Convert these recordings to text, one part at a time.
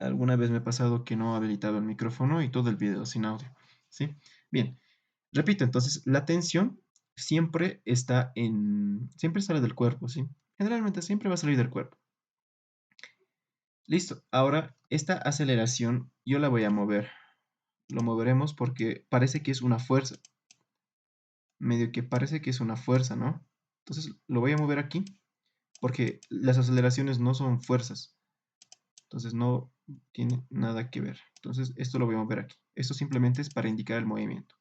alguna vez me ha pasado que no he habilitado el micrófono y todo el video sin audio, ¿sí? Bien, repito, entonces, la tensión siempre sale del cuerpo, ¿sí? Generalmente siempre va a salir del cuerpo. Listo, ahora esta aceleración yo la voy a mover. Lo moveremos porque parece que es una fuerza. Medio que parece que es una fuerza, ¿no? Entonces lo voy a mover aquí porque las aceleraciones no son fuerzas. Entonces no tiene nada que ver. Entonces esto lo voy a mover aquí. Esto simplemente es para indicar el movimiento.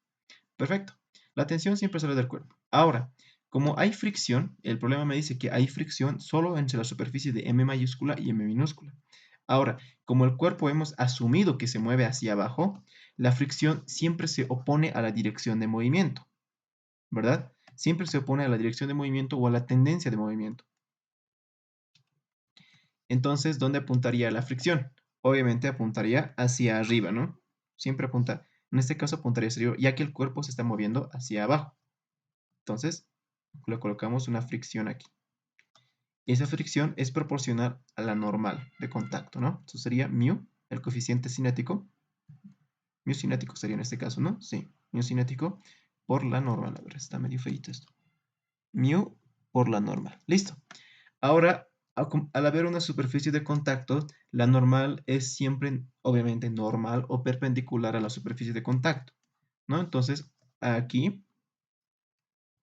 Perfecto. La tensión siempre sale del cuerpo. Ahora, como hay fricción, el problema me dice que hay fricción solo entre la superficie de M mayúscula y M minúscula. Ahora, como el cuerpo hemos asumido que se mueve hacia abajo, la fricción siempre se opone a la dirección de movimiento, ¿verdad? Siempre se opone a la dirección de movimiento o a la tendencia de movimiento. Entonces, ¿dónde apuntaría la fricción? Obviamente apuntaría hacia arriba, ¿no? Siempre apunta, en este caso apuntaría hacia arriba, ya que el cuerpo se está moviendo hacia abajo. Entonces, le colocamos una fricción aquí. Y esa fricción es proporcional a la normal de contacto, ¿no? Eso sería μ, el coeficiente cinético. Μ cinético sería en este caso, ¿no? Sí, μ cinético por la normal. A ver, está medio feito esto. Μ por la normal. Listo. Ahora, al haber una superficie de contacto, la normal es siempre, obviamente, normal o perpendicular a la superficie de contacto, ¿no? Entonces, aquí,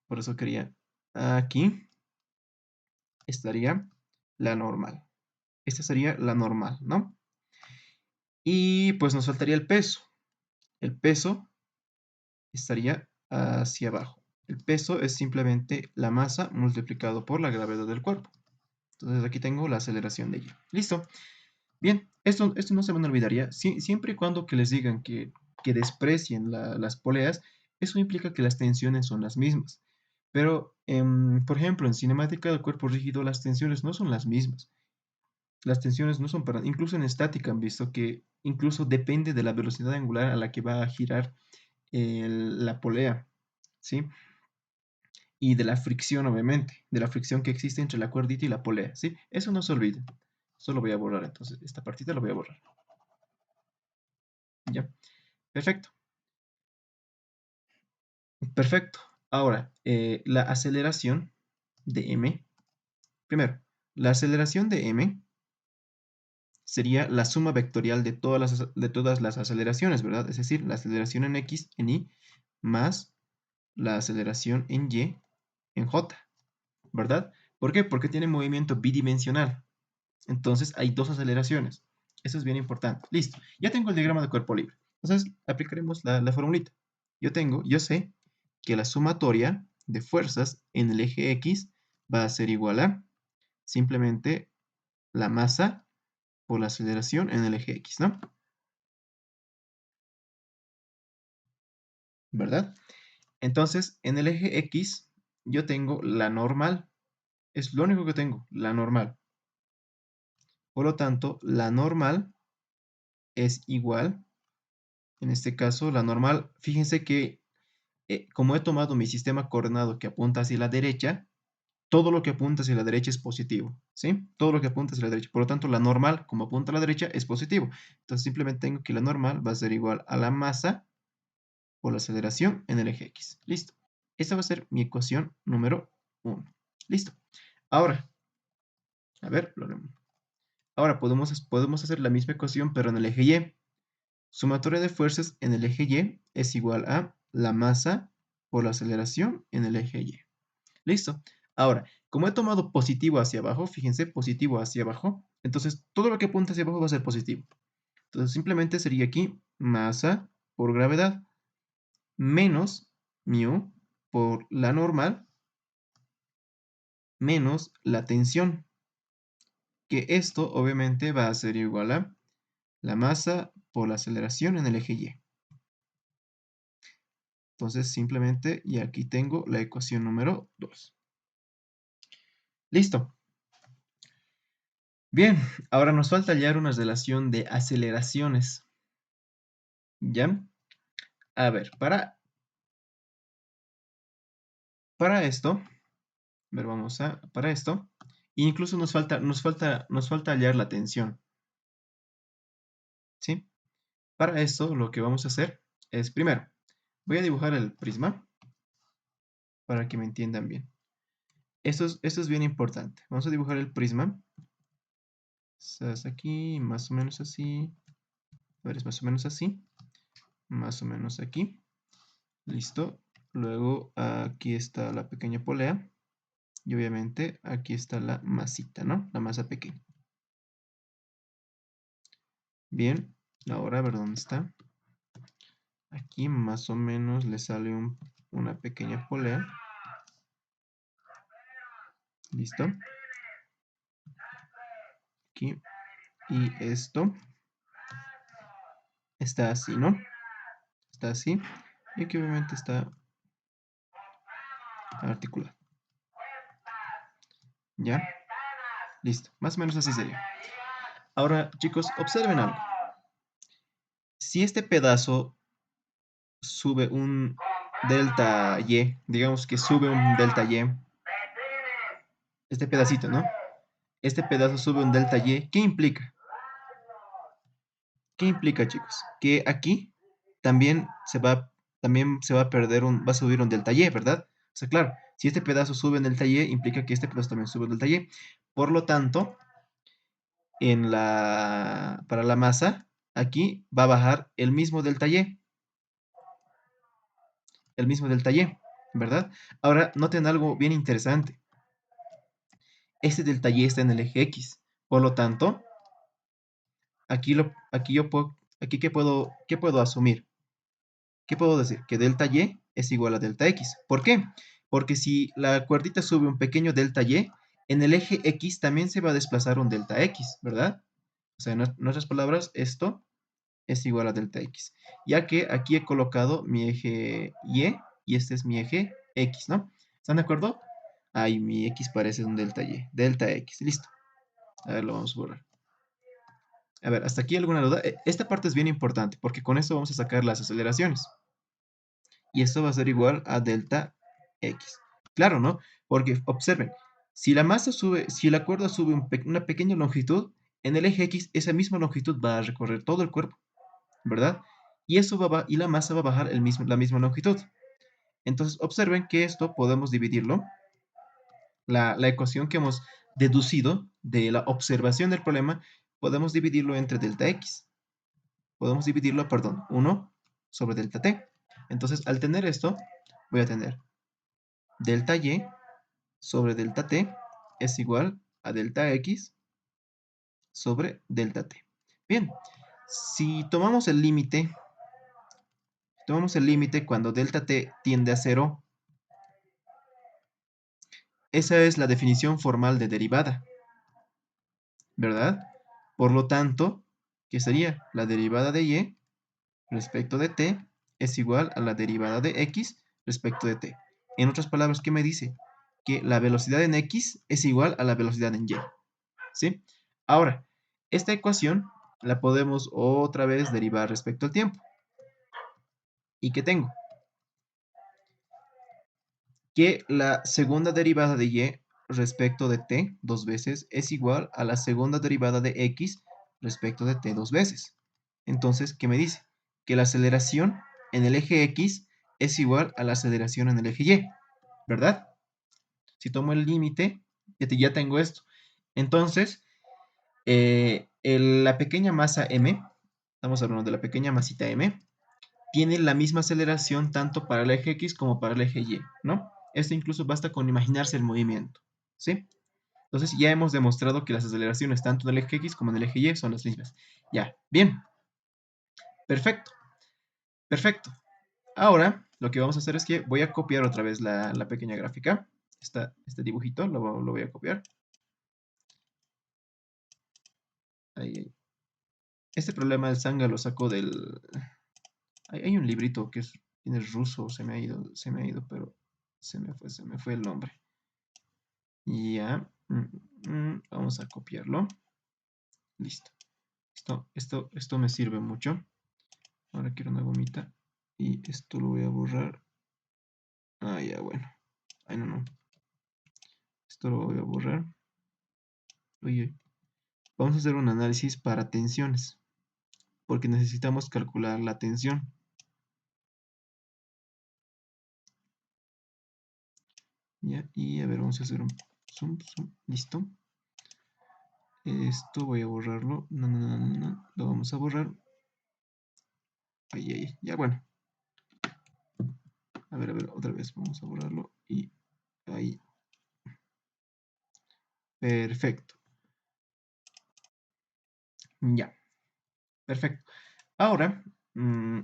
por eso quería, aquí estaría la normal. Esta sería la normal, ¿no? Y pues nos faltaría el peso. El peso estaría hacia abajo. El peso es simplemente la masa multiplicado por la gravedad del cuerpo. Entonces aquí tengo la aceleración de ella. Listo. Bien, esto no se me olvidaría. Siempre y cuando que les digan que desprecien las poleas, eso implica que las tensiones son las mismas. Pero, por ejemplo, en cinemática del cuerpo rígido, las tensiones no son las mismas. Las tensiones no son para, incluso en estática han visto que incluso depende de la velocidad angular a la que va a girar la polea, ¿sí? Y de la fricción, obviamente, de la fricción que existe entre la cuerdita y la polea, ¿sí? Eso no se olvide. Eso lo voy a borrar, entonces, esta partita la voy a borrar. ¿Ya? Perfecto. Perfecto. Ahora, la aceleración de m. Primero, la aceleración de m sería la suma vectorial de todas las aceleraciones, ¿verdad? Es decir, la aceleración en x, en y, más la aceleración en y, en j, ¿verdad? ¿Por qué? Porque tiene movimiento bidimensional. Entonces hay dos aceleraciones. Eso es bien importante. Listo. Ya tengo el diagrama de cuerpo libre. Entonces aplicaremos la formulita. Yo sé que la sumatoria de fuerzas en el eje X va a ser igual a simplemente la masa por la aceleración en el eje X, ¿no? ¿Verdad? Entonces, en el eje X yo tengo la normal. Es lo único que tengo, la normal. Por lo tanto, la normal es igual, en este caso, la normal, fíjense que como he tomado mi sistema coordenado que apunta hacia la derecha, todo lo que apunta hacia la derecha es positivo, ¿sí? Todo lo que apunta hacia la derecha. Por lo tanto, la normal, como apunta a la derecha, es positivo. Entonces, simplemente tengo que la normal va a ser igual a la masa por la aceleración en el eje X. Listo. Esta va a ser mi ecuación número 1. Listo. Ahora, a ver, ahora podemos hacer la misma ecuación, pero en el eje Y. Sumatoria de fuerzas en el eje Y es igual a la masa por la aceleración en el eje Y. Listo. Ahora, como he tomado positivo hacia abajo, fíjense, positivo hacia abajo, entonces todo lo que apunta hacia abajo va a ser positivo. Entonces simplemente sería aquí masa por gravedad menos mu por la normal menos la tensión, que esto obviamente va a ser igual a la masa por la aceleración en el eje Y. Entonces simplemente, y aquí tengo la ecuación número 2. Listo. Bien, ahora nos falta hallar una relación de aceleraciones. ¿Ya? A ver, para esto, a ver, para esto, incluso nos falta hallar la tensión. Para eso lo que vamos a hacer es, primero, voy a dibujar el prisma para que me entiendan bien. Esto es bien importante. Vamos a dibujar el prisma. Quizás aquí, más o menos así. A ver, es más o menos así. Más o menos aquí. Listo. Luego aquí está la pequeña polea. Y obviamente aquí está la masita, ¿no? La masa pequeña. Bien. Ahora a ver dónde está. Aquí más o menos le sale una pequeña polea. Listo. Aquí. Y esto está así, ¿no? Está así. Y aquí obviamente está articulado. ¿Ya? Listo. Más o menos así sería. Ahora, chicos, observen algo. Si este pedazo sube un delta Y, digamos que sube un delta Y, este pedacito, ¿no? Este pedazo sube un delta Y, ¿qué implica? ¿Qué implica, chicos? Que aquí también también se va a perder va a subir un delta Y, ¿verdad? O sea, claro, si este pedazo sube en delta Y, implica que este pedazo también sube en delta Y. Por lo tanto, para la masa, aquí va a bajar el mismo delta Y, ¿verdad? Ahora, noten algo bien interesante. Este delta Y está en el eje X. Por lo tanto, aquí ¿qué puedo asumir? ¿Qué puedo decir? Que delta Y es igual a delta X. ¿Por qué? Porque si la cuerdita sube un pequeño delta Y, en el eje X también se va a desplazar un delta X, ¿verdad? O sea, en otras palabras, esto es igual a delta X. Ya que aquí he colocado mi eje Y este es mi eje X, ¿no? ¿Están de acuerdo? Ahí mi X parece un delta Y. Delta X, listo. A ver, lo vamos a borrar. A ver, ¿hasta aquí alguna duda? Esta parte es bien importante porque con esto vamos a sacar las aceleraciones. Y esto va a ser igual a delta X. Claro, ¿no? Porque observen, si la masa sube, si la cuerda sube una pequeña longitud, en el eje X esa misma longitud va a recorrer todo el cuerpo, ¿verdad? Y, y la masa va a bajar la misma longitud. Entonces, observen que esto podemos dividirlo, la ecuación que hemos deducido de la observación del problema, podemos dividirlo entre delta X. Podemos dividirlo, perdón, 1 sobre delta T. Entonces, al tener esto, voy a tener delta Y sobre delta T es igual a delta X sobre delta T. Bien, si tomamos el límite cuando delta T tiende a 0, esa es la definición formal de derivada, ¿verdad? Por lo tanto, ¿qué sería? La derivada de Y respecto de T es igual a la derivada de X respecto de T. En otras palabras, ¿qué me dice? Que la velocidad en X es igual a la velocidad en Y. ¿Sí? Ahora, esta ecuación la podemos otra vez derivar respecto al tiempo. ¿Y qué tengo? Que la segunda derivada de Y respecto de T dos veces es igual a la segunda derivada de X respecto de T dos veces. Entonces, ¿qué me dice? Que la aceleración en el eje X es igual a la aceleración en el eje Y, ¿verdad? Si tomo el límite, ya tengo esto. Entonces, la pequeña masa M, estamos hablando de la pequeña masita M, tiene la misma aceleración tanto para el eje X como para el eje Y, ¿no? Esto incluso basta con imaginarse el movimiento, ¿sí? Entonces ya hemos demostrado que las aceleraciones tanto en el eje X como en el eje Y son las mismas. Ya, bien. Perfecto, perfecto. Ahora lo que vamos a hacer es que voy a copiar otra vez la pequeña gráfica. Este dibujito lo voy a copiar. Ahí, ahí. Este problema del Sanga lo saco del... Hay un librito que tiene ruso, se me ha ido, pero se me fue el nombre. Ya, vamos a copiarlo. Listo. Esto me sirve mucho. Ahora quiero una gomita. Y esto lo voy a borrar. Ah, ya, bueno. Ay, no, no. Esto lo voy a borrar. Oye, vamos a hacer un análisis para tensiones. porque necesitamos calcular la tensión. Ya, y a ver, vamos a hacer un zoom, listo. Esto voy a borrarlo. No, no, no, no, no, lo vamos a borrar. Ahí, ya bueno. A ver, otra vez vamos a borrarlo y ahí. Perfecto. Ya, perfecto. Ahora,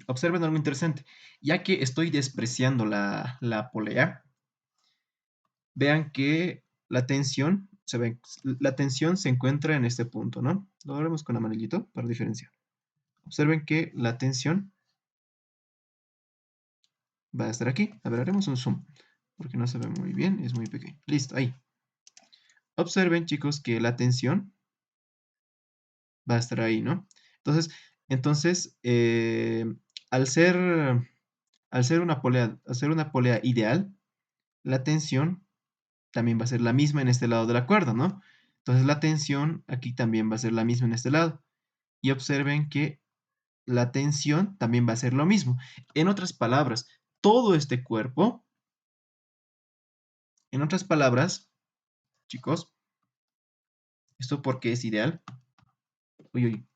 observen algo interesante. Ya que estoy despreciando la polea, vean que la tensión se encuentra en este punto, ¿no? Lo haremos con amarillito para diferenciar. Observen que la tensión va a estar aquí. A ver, haremos un zoom, porque no se ve muy bien, es muy pequeño. Listo, ahí. Observen, chicos, que la tensión va a estar ahí, ¿no? Entonces, al ser, al ser una polea ideal, la tensión también va a ser la misma en este lado de la cuerda, ¿no? Entonces la tensión aquí también va a ser la misma en este lado. Y observen que la tensión también va a ser lo mismo. En otras palabras, todo este cuerpo, en otras palabras, chicos, esto porque es ideal, uy, uy,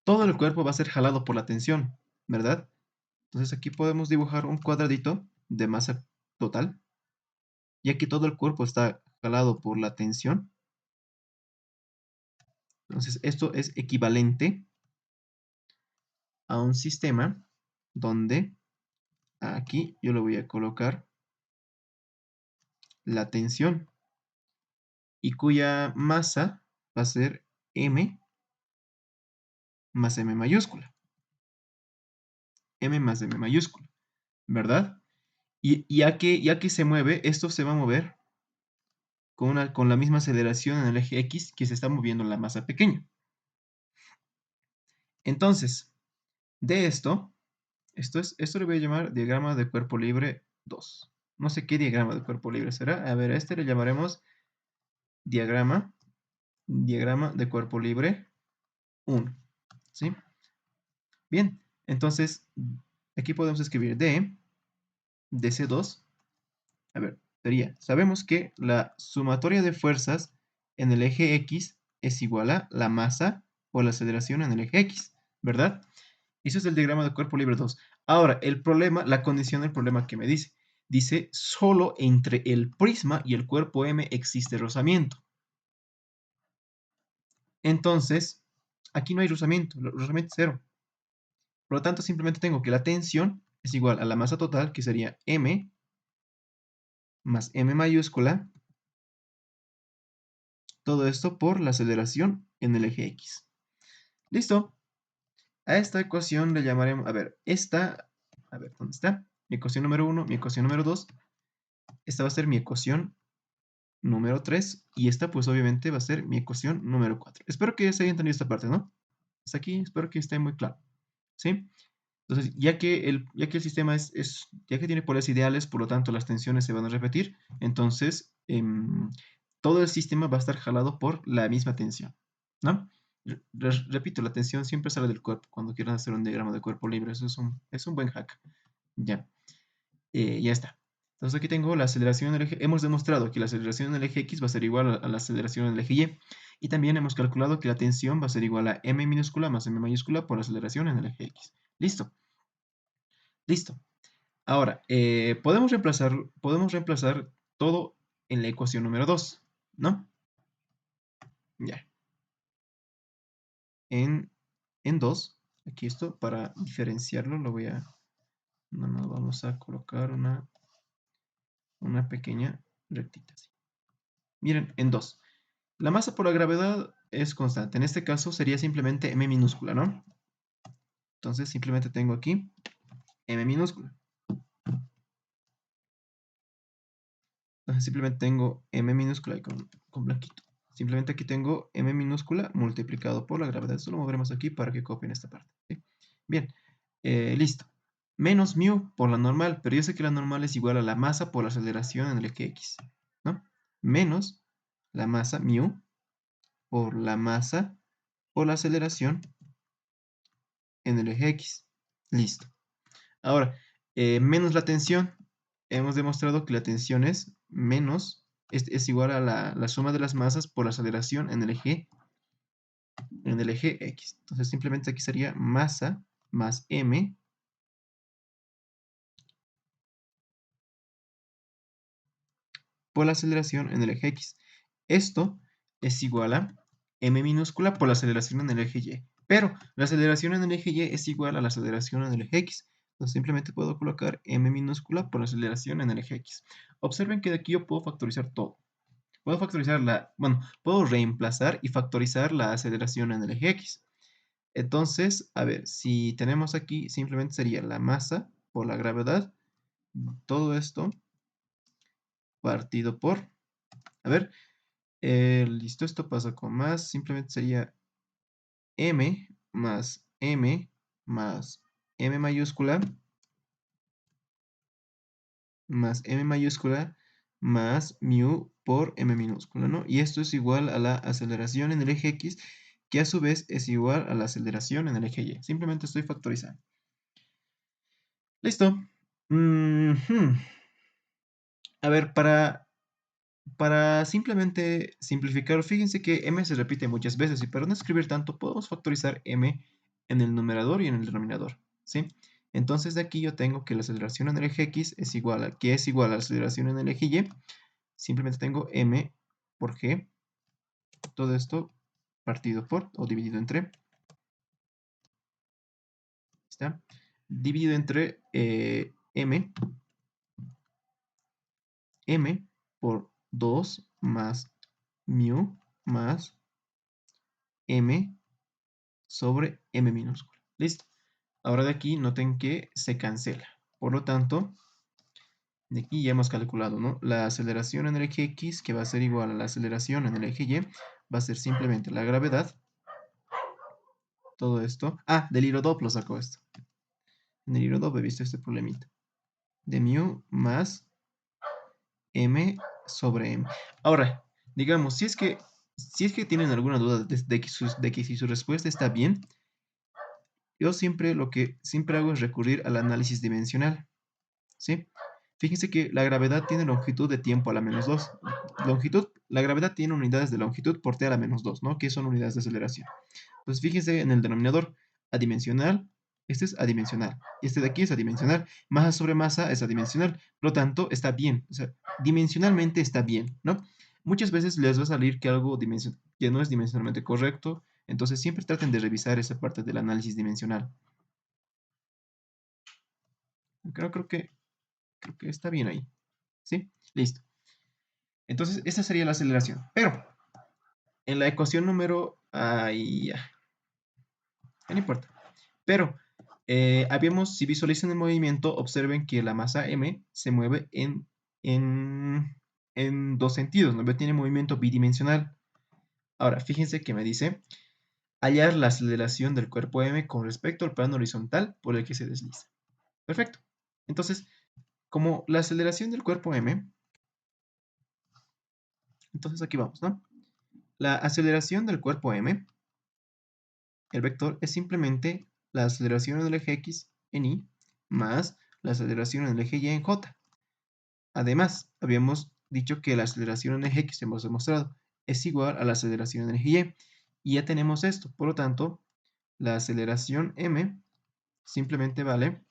todo el cuerpo va a ser jalado por la tensión, ¿verdad? Entonces aquí podemos dibujar un cuadradito de masa total, ya que todo el cuerpo está jalado por la tensión. Entonces esto es equivalente a un sistema donde aquí yo le voy a colocar la tensión y cuya masa va a ser m más m mayúscula. M más m mayúscula, ¿verdad? Y ya que se mueve, esto se va a mover con la misma aceleración en el eje X que se está moviendo la masa pequeña. Entonces, de esto le voy a llamar diagrama de cuerpo libre 2. No sé qué diagrama de cuerpo libre será. A ver, a este le llamaremos diagrama de cuerpo libre 1. ¿Sí? Bien, entonces aquí podemos escribir D, DC2. A ver, sabemos que la sumatoria de fuerzas en el eje X es igual a la masa o la aceleración en el eje X, ¿verdad? Eso es el diagrama de cuerpo libre 2. Ahora, el problema, la condición del problema que me dice, solo entre el prisma y el cuerpo M existe rozamiento. Entonces, aquí no hay rozamiento, el rozamiento es cero. Por lo tanto, simplemente tengo que la tensión es igual a la masa total, que sería M más M mayúscula, todo esto por la aceleración en el eje X. ¿Listo? A esta ecuación le llamaremos, a ver, ¿dónde está? Mi ecuación número 1, mi ecuación número 2. Esta va a ser mi ecuación número 3 y esta pues obviamente va a ser mi ecuación número 4. Espero que se haya entendido esta parte, ¿no? Hasta aquí, espero que esté muy claro. ¿Sí? Entonces, ya que el sistema ya que tiene poleas ideales, por lo tanto las tensiones se van a repetir, entonces todo el sistema va a estar jalado por la misma tensión, ¿no? Repito, la tensión siempre sale del cuerpo cuando quieran hacer un diagrama de cuerpo libre, eso es un buen hack. Ya, ya está. Entonces aquí tengo la aceleración en el eje, hemos demostrado que la aceleración en el eje X va a ser igual a la aceleración en el eje Y, y también hemos calculado que la tensión va a ser igual a m minúscula más m mayúscula por la aceleración en el eje X. Listo. Listo. Ahora, podemos reemplazar todo en la ecuación número 2, ¿no? Ya. En 2, aquí esto, para diferenciarlo, no, vamos a colocar una pequeña rectita. Así. Miren, en 2. La masa por la gravedad es constante. En este caso sería simplemente m minúscula, ¿no? Entonces simplemente tengo aquí m minúscula. Entonces simplemente tengo m minúscula y con blanquito. Simplemente aquí tengo m minúscula multiplicado por la gravedad. Esto lo moveremos aquí para que copien esta parte. ¿Sí? Bien, listo. Menos mu por la normal, pero yo sé que la normal es igual a la masa por la aceleración en el eje X. ¿No? Menos la masa mu por la masa por la aceleración en el eje X. Listo. Ahora, menos la tensión. Hemos demostrado que la tensión es menos, es igual a la suma de las masas por la aceleración en el eje X. Entonces simplemente aquí sería masa más m por la aceleración en el eje X. Esto es igual a m minúscula por la aceleración en el eje Y. Pero la aceleración en el eje Y es igual a la aceleración en el eje X. Entonces simplemente puedo colocar m minúscula por la aceleración en el eje X. Observen que de aquí yo puedo factorizar todo. Puedo factorizar bueno, puedo reemplazar y factorizar la aceleración en el eje X. Entonces, a ver, si tenemos aquí, simplemente sería la masa por la gravedad, todo esto partido por, a ver, listo, esto pasa con más, simplemente sería m más m mayúscula más m mayúscula más mu por m minúscula, ¿no? Y esto es igual a la aceleración en el eje X, que a su vez es igual a la aceleración en el eje Y. Simplemente estoy factorizando. Listo. A ver, para simplemente simplificar, fíjense que m se repite muchas veces y para no escribir tanto podemos factorizar m en el numerador y en el denominador, ¿sí? Entonces de aquí yo tengo que la aceleración en el eje X es igual a la aceleración en el eje Y. Simplemente tengo m por g, todo esto partido por o dividido entre, ¿está? Dividido entre m por 2 más mu más m sobre m minúscula. Listo. Ahora de aquí noten que se cancela. Por lo tanto, de aquí ya hemos calculado, ¿no? La aceleración en el eje X, que va a ser igual a la aceleración en el eje Y, va a ser simplemente la gravedad. Todo esto. Ah, del hilo Doppler sacó esto. En el hilo Doppler he visto este problemita. De mu más m sobre m. Ahora, digamos, si es que tienen alguna duda de que si su respuesta está bien, yo siempre lo que siempre hago es recurrir al análisis dimensional, ¿sí? Fíjense que la gravedad tiene longitud de tiempo a la menos 2. La gravedad tiene unidades de longitud por t a la menos 2, ¿no? Que son unidades de aceleración. Entonces fíjense en el denominador adimensional, este es adimensional, y este de aquí es adimensional, masa sobre masa es adimensional, por lo tanto está bien, o sea, dimensionalmente está bien, ¿no? Muchas veces les va a salir que algo que no es dimensionalmente correcto, entonces siempre traten de revisar esa parte del análisis dimensional. Creo que está bien ahí, ¿sí? Listo. Entonces, esa sería la aceleración. Pero, en la ecuación número... Ay, ya no importa. Pero, si visualizan el movimiento, observen que la masa m se mueve en, en dos sentidos, ¿no? Tiene movimiento bidimensional. Ahora, fíjense que me dice hallar la aceleración del cuerpo m con respecto al plano horizontal por el que se desliza. Perfecto. Entonces, como la aceleración del cuerpo m, entonces aquí vamos, ¿no? La aceleración del cuerpo m, el vector, es simplemente la aceleración en el eje x en y más la aceleración en el eje y en j. Además, habíamos dicho que la aceleración en el eje x, hemos demostrado, es igual a la aceleración en el eje y. Y ya tenemos esto. Por lo tanto, la aceleración m simplemente vale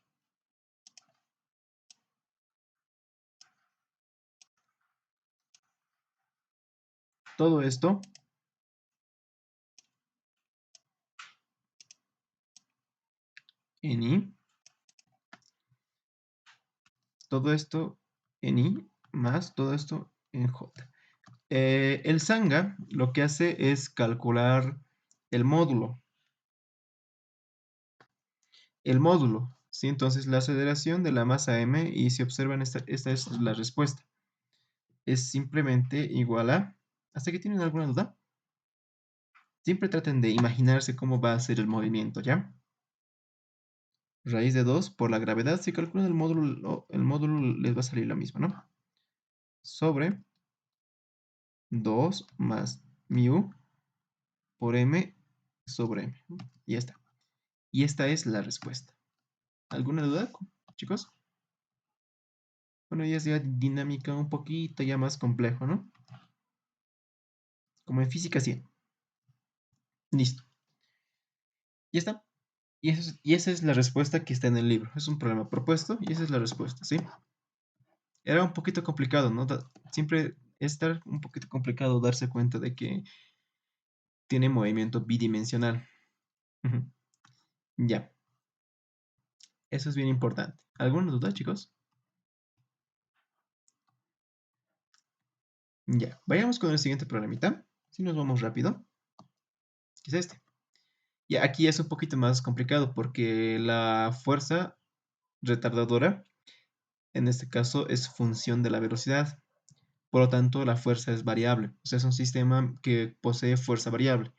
todo esto en y, todo esto en y más todo esto en j. El Sanga lo que hace es calcular el módulo. El módulo, ¿sí? Entonces la aceleración de la masa m, y si observan, esta es la respuesta. Es simplemente igual a... ¿Hasta que tienen alguna duda? Siempre traten de imaginarse cómo va a ser el movimiento, ¿ya? Raíz de 2 por la gravedad, si calculan el módulo les va a salir lo mismo, ¿no? Sobre 2 más mu por m sobre m. Y ya está. Y esta es la respuesta. ¿Alguna duda, chicos? Bueno, ya es ya dinámica un poquito ya más complejo, ¿no? Como en física 100. Listo. Ya está. Y esa es la respuesta que está en el libro. Es un problema propuesto y esa es la respuesta, ¿sí? Era un poquito complicado, ¿no? Siempre estar un poquito complicado darse cuenta de que tiene movimiento bidimensional. Ujú. Ya, eso es bien importante. ¿Alguna duda, chicos? Ya, vayamos con el siguiente problemita. Si nos vamos rápido, que es este. Ya, aquí es un poquito más complicado porque la fuerza retardadora, en este caso, es función de la velocidad. Por lo tanto, la fuerza es variable. O sea, es un sistema que posee fuerza variable.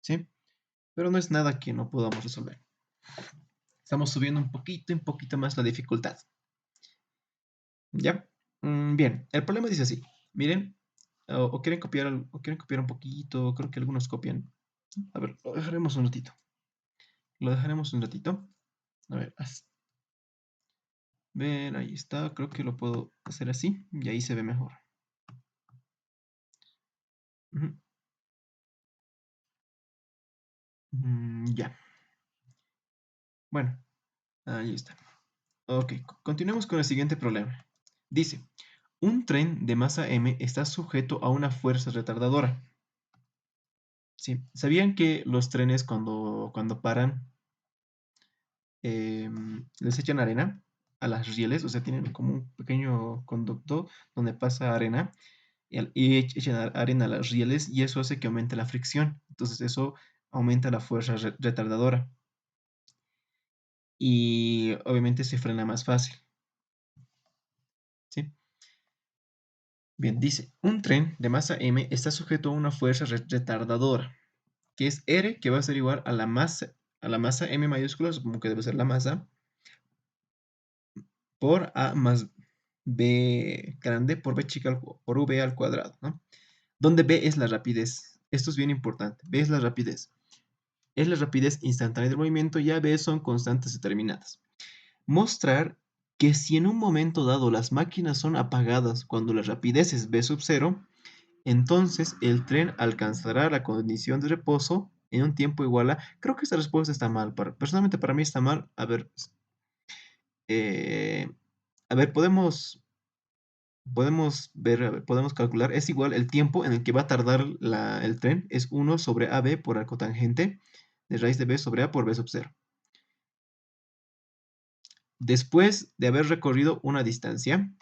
¿Sí? Pero no es nada que no podamos resolver. Estamos subiendo un poquito más la dificultad. ¿Ya? Bien, el problema dice así. Miren, o quieren copiar, o quieren copiar un poquito, creo que algunos copian. A ver, lo dejaremos un ratito. Lo dejaremos un ratito. A ver, ver, ahí está. Creo que lo puedo hacer así y ahí se ve mejor. Ujú. Ya. Bueno, ahí está. Ok, continuemos con el siguiente problema. Dice, un tren de masa m está sujeto a una fuerza retardadora. Sí, ¿sabían que los trenes cuando paran les echan arena a las rieles? O sea, tienen como un pequeño conducto donde pasa arena y echan arena a las rieles y eso hace que aumente la fricción. Entonces eso aumenta la fuerza retardadora y obviamente se frena más fácil. ¿Sí? Bien, dice, un tren de masa m está sujeto a una fuerza retardadora, que es R, que va a ser igual a la masa m mayúscula, supongo que debe ser la masa, por A más B grande por B chica por V al cuadrado, ¿no? Donde B es la rapidez. Esto es bien importante. B es la rapidez. Es la rapidez instantánea del movimiento y AB son constantes determinadas. Mostrar que si en un momento dado las máquinas son apagadas cuando la rapidez es V sub 0, entonces el tren alcanzará la condición de reposo en un tiempo igual a... Creo que esta respuesta está mal. Personalmente para mí está mal. Eh, a ver, podemos ver, a ver, podemos calcular. Es igual el tiempo en el que va a tardar el tren. Es 1 sobre AB por arco tangente de raíz de B sobre A por B sub 0. Después de haber recorrido una distancia,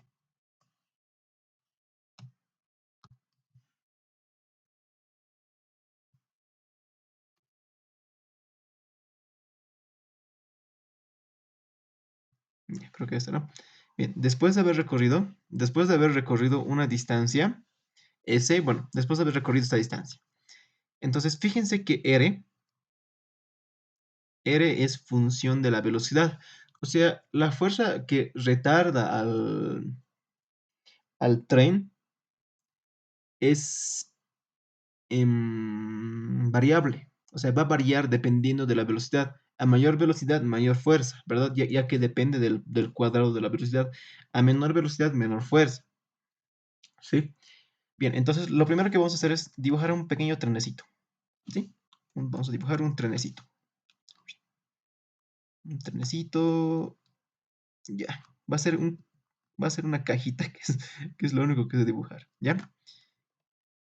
creo que esto, ¿no? Bien, después de haber recorrido una distancia, S, bueno, después de haber recorrido esta distancia. Entonces, fíjense que R es función de la velocidad. O sea, la fuerza que retarda al tren es variable. O sea, va a variar dependiendo de la velocidad. A mayor velocidad, mayor fuerza, ¿verdad? Ya que depende del cuadrado de la velocidad. A menor velocidad, menor fuerza. ¿Sí? Bien, entonces lo primero que vamos a hacer es dibujar un pequeño trenecito. ¿Sí? Vamos a dibujar un trenecito. Un trenecito. Ya. Va a ser una cajita que es lo único que sé dibujar. ¿Ya?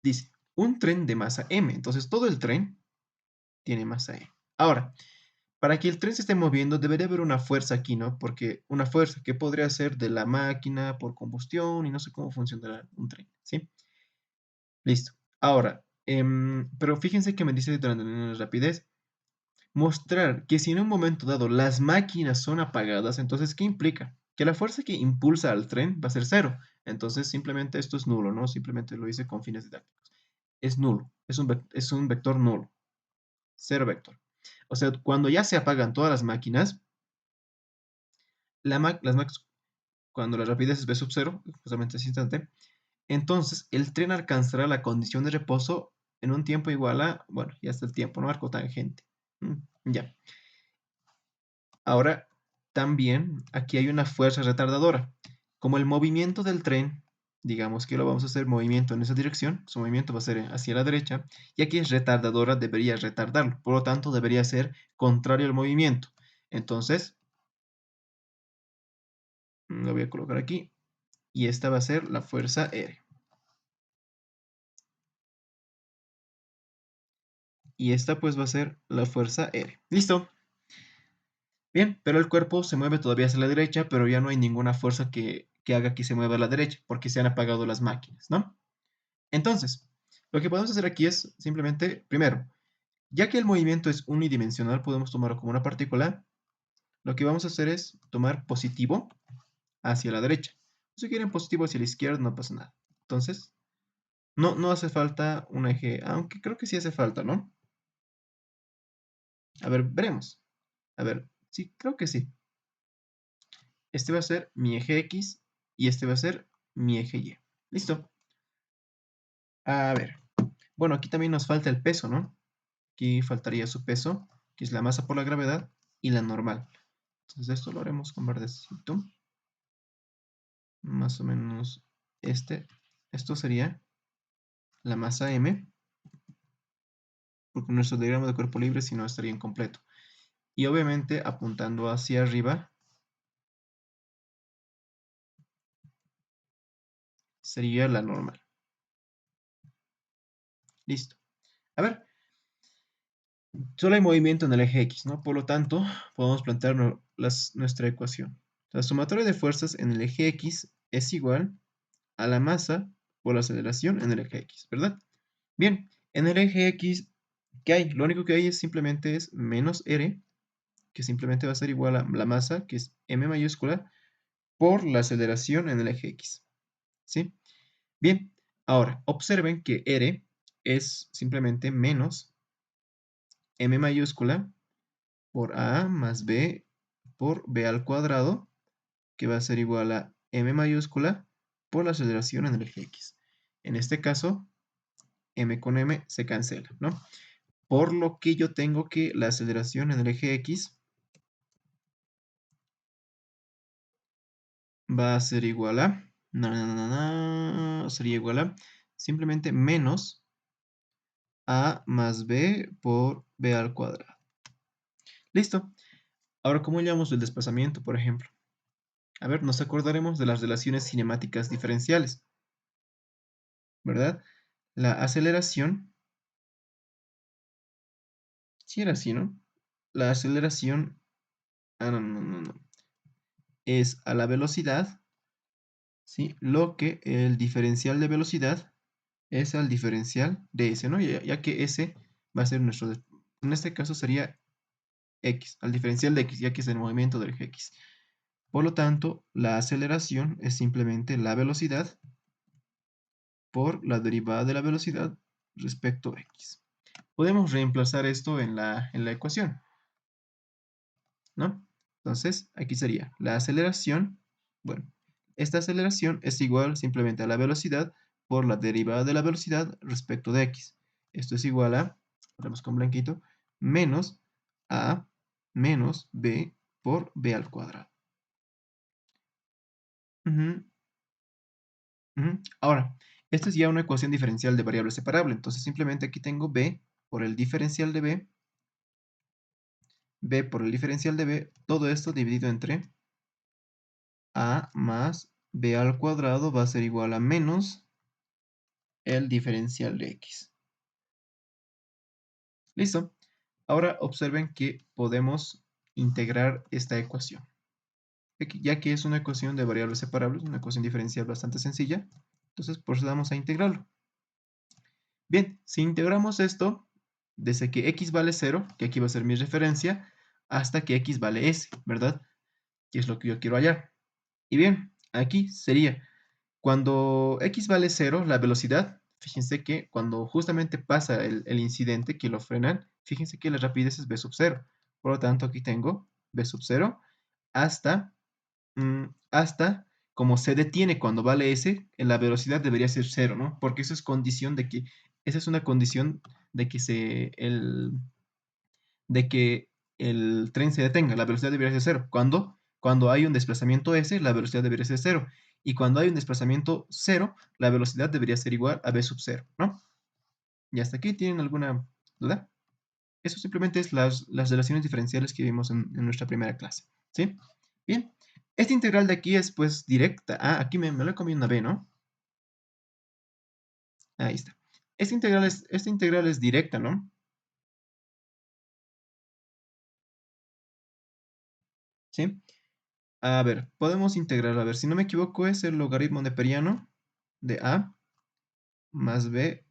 Dice, un tren de masa m. Entonces todo el tren tiene masa m. Ahora, para que el tren se esté moviendo, debería haber una fuerza aquí, ¿no? Porque una fuerza que podría ser de la máquina por combustión y no sé cómo funcionará un tren, ¿sí? Listo. Ahora, pero fíjense que me dice durante la rapidez, mostrar que si en un momento dado las máquinas son apagadas, entonces, ¿qué implica? Que la fuerza que impulsa al tren va a ser cero. Entonces, simplemente esto es nulo, ¿no? Simplemente lo hice con fines didácticos. Es nulo, es un vector nulo, cero vector. O sea, cuando ya se apagan todas las máquinas, las máquinas, cuando la rapidez es v sub 0, justamente ese instante, entonces el tren alcanzará la condición de reposo en un tiempo igual a, bueno, ya está el tiempo, ¿no? Arcotangente. Ya. Ahora, también aquí hay una fuerza retardadora. Como el movimiento del tren, digamos que lo vamos a hacer movimiento en esa dirección, su movimiento va a ser hacia la derecha, y aquí es retardadora, debería retardarlo, por lo tanto debería ser contrario al movimiento. Entonces, lo voy a colocar aquí, y esta va a ser la fuerza R. Y esta pues va a ser la fuerza R. ¿Listo? Bien, pero el cuerpo se mueve todavía hacia la derecha, pero ya no hay ninguna fuerza que haga que se mueva a la derecha, porque se han apagado las máquinas, ¿no? Entonces, lo que podemos hacer aquí es simplemente, primero, ya que el movimiento es unidimensional, podemos tomarlo como una partícula. Lo que vamos a hacer es tomar positivo hacia la derecha. Si quieren positivo hacia la izquierda, no pasa nada. Entonces, no hace falta un eje, aunque creo que sí hace falta, ¿no? A ver, veremos. A ver, sí, creo que sí. Este va a ser mi eje X y este va a ser mi eje Y. Listo. A ver. Bueno, aquí también nos falta el peso, ¿no? Aquí faltaría su peso, que es la masa por la gravedad, y la normal. Entonces esto lo haremos con verdecito. Más o menos esto sería la masa M, porque nuestro diagrama de cuerpo libre si no estaría incompleto. Y obviamente apuntando hacia arriba sería la normal. Listo. A ver, solo hay movimiento en el eje X, ¿no? Por lo tanto, podemos plantear nuestra ecuación. La sumatoria de fuerzas en el eje X es igual a la masa por la aceleración en el eje X, ¿verdad? Bien, en el eje X, ¿qué hay? Lo único que hay simplemente es menos R, que simplemente va a ser igual a la masa, que es M mayúscula, por la aceleración en el eje X, ¿sí? Bien, ahora, observen que R es simplemente menos M mayúscula por A más B por B al cuadrado, que va a ser igual a M mayúscula por la aceleración en el eje X. En este caso, M con M se cancela, ¿no? Por lo que yo tengo que la aceleración en el eje X va a ser igual a, sería igual a simplemente menos A más B por B al cuadrado. Listo. Ahora, ¿cómo llamamos el desplazamiento, por ejemplo? A ver, nos acordaremos de las relaciones cinemáticas diferenciales, ¿verdad? La aceleración, si era así, ¿no? La aceleración, no, es a la velocidad, ¿sí? Lo que el diferencial de velocidad es al diferencial de S, ¿no? Ya que S va a ser en este caso sería X, al diferencial de X, ya que es el movimiento del eje X. Por lo tanto, la aceleración es simplemente la velocidad por la derivada de la velocidad respecto a X. Podemos reemplazar esto en la ecuación, ¿no? Entonces, aquí sería la aceleración, bueno, esta aceleración es igual simplemente a la velocidad por la derivada de la velocidad respecto de X. Esto es igual a, ponemos con blanquito, menos A menos B por B al cuadrado. Ujú, ujú. Ahora, esta es ya una ecuación diferencial de variable separable, entonces simplemente aquí tengo B por el diferencial de B por el diferencial de B, todo esto dividido entre A más B al cuadrado va a ser igual a menos el diferencial de X. Listo. Ahora observen que podemos integrar esta ecuación. Ya que es una ecuación de variables separables, una ecuación diferencial bastante sencilla, entonces procedamos a integrarlo. Bien, si integramos esto, desde que x vale 0, que aquí va a ser mi referencia, hasta que x vale s, ¿verdad? Que es lo que yo quiero hallar. Y bien, aquí sería, cuando x vale 0, la velocidad, fíjense que cuando justamente pasa el incidente que lo frenan, fíjense que la rapidez es v sub 0. Por lo tanto, aquí tengo v sub 0 hasta, hasta como se detiene cuando vale s, la velocidad debería ser 0, ¿no? Porque eso es condición de que Esa es una condición de que de que el tren se detenga. La velocidad debería ser cero. Cuando hay un desplazamiento s, la velocidad debería ser cero. Y cuando hay un desplazamiento cero, la velocidad debería ser igual a v sub cero, ¿no? ¿Y hasta aquí tienen alguna duda? Eso simplemente es las relaciones diferenciales que vimos en nuestra primera clase, ¿sí? Bien, esta integral de aquí es pues directa. Ah, aquí me lo he comido una b, ¿no? Ahí está. Esta integral es directa, ¿no? ¿Sí? A ver, podemos integrar, a ver, si no me equivoco es el logaritmo neperiano de a más b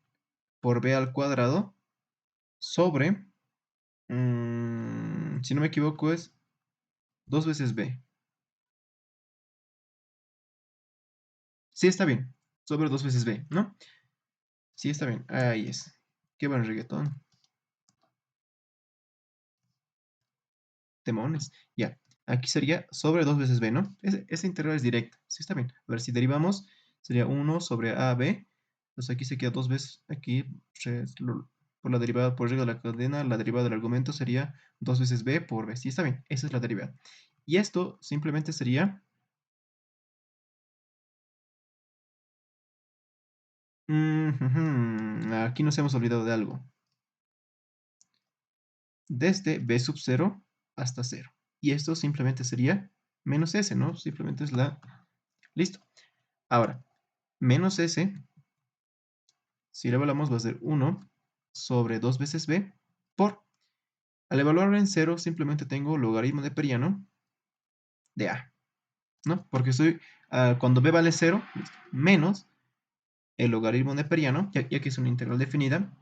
por b al cuadrado sobre, si no me equivoco es 2 veces b. Sí, está bien, sobre 2 veces b, ¿no? Sí, está bien, ahí es. Qué buen reggaetón. Temones. Ya, aquí sería sobre 2 veces b, ¿no? Esa integral es directa. Sí, está bien. A ver, si derivamos, sería 1 sobre a b. Pues aquí se queda 2 veces. Aquí, por la derivada por regla de la cadena, la derivada del argumento sería 2 veces b por b. Sí, está bien. Esa es la derivada. Y esto simplemente sería... aquí nos hemos olvidado de algo. Desde b sub 0 hasta 0. Y esto simplemente sería menos s, ¿no? Simplemente es la... Listo. Ahora, menos s, si lo evaluamos va a ser 1 sobre 2 veces b por, al evaluarlo en 0, simplemente tengo logaritmo neperiano de a, ¿no? Porque estoy, cuando b vale 0, menos el logaritmo neperiano, ya que es una integral definida,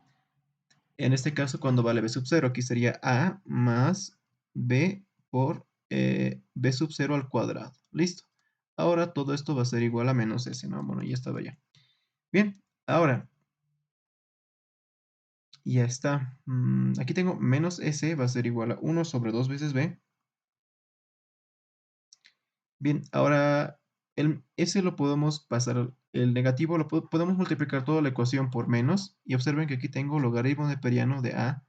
en este caso cuando vale b sub 0, aquí sería a más b por b sub 0 al cuadrado. Listo. Ahora todo esto va a ser igual a menos s, ¿no? Bueno, ya estaba ya. Bien, ahora, ya está. Aquí tengo menos s va a ser igual a 1 sobre 2 veces b. Bien, ahora el s lo podemos pasar, el negativo lo podemos multiplicar toda la ecuación por menos. Y observen que aquí tengo logaritmo neperiano de a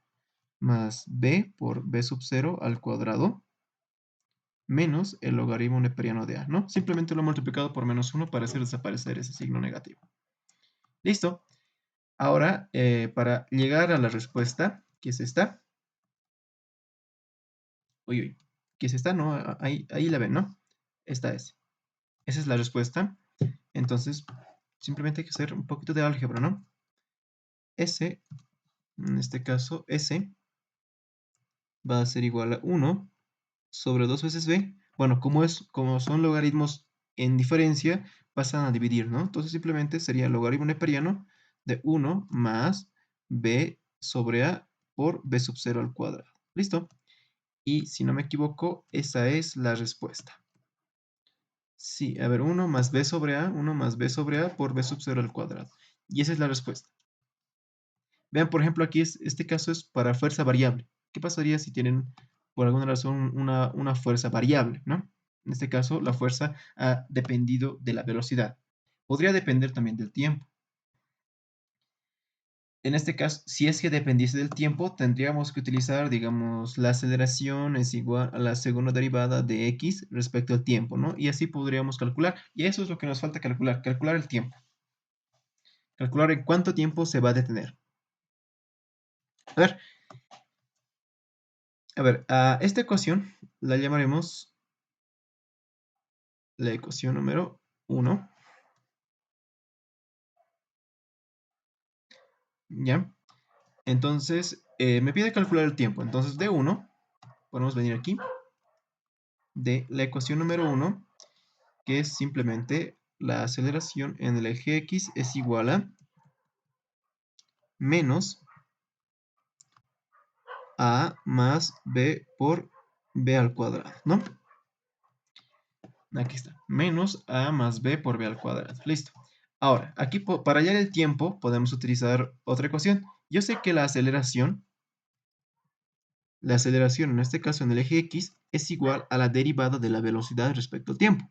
más b por b sub 0 al cuadrado menos el logaritmo neperiano de a, ¿no? Simplemente lo he multiplicado por menos 1 para hacer desaparecer ese signo negativo. Listo. Ahora, para llegar a la respuesta, que es esta, uy, uy, que es esta, ¿no? Ahí la ven, ¿no? Esta es. Esa es la respuesta. Entonces, simplemente hay que hacer un poquito de álgebra, ¿no? S, en este caso, S va a ser igual a 1 sobre 2 veces b. Bueno, como son logaritmos en diferencia, pasan a dividir, ¿no? Entonces simplemente sería el logaritmo neperiano de 1 más b sobre a por b sub 0 al cuadrado. ¿Listo? Y si no me equivoco, esa es la respuesta. Sí, a ver, 1 más b sobre a, 1 más b sobre a por b sub 0 al cuadrado. Y esa es la respuesta. Vean, por ejemplo, aquí este caso es para fuerza variable. ¿Qué pasaría si tienen, por alguna razón, una fuerza variable, ¿no? En este caso, la fuerza ha dependido de la velocidad. Podría depender también del tiempo. En este caso, si es que dependiese del tiempo, tendríamos que utilizar, digamos, la aceleración es igual a la segunda derivada de x respecto al tiempo, ¿no? Y así podríamos calcular. Y eso es lo que nos falta calcular el tiempo. Calcular en cuánto tiempo se va a detener. A esta ecuación la llamaremos la ecuación número 1, ¿ya? Entonces, me pide calcular el tiempo. Entonces, de 1, podemos venir aquí, de la ecuación número 1, que es simplemente la aceleración en el eje X es igual a menos A más B por B al cuadrado, ¿no? Aquí está, menos A más B por B al cuadrado. Listo. Ahora, aquí para hallar el tiempo podemos utilizar otra ecuación. Yo sé que la aceleración en este caso en el eje X es igual a la derivada de la velocidad respecto al tiempo.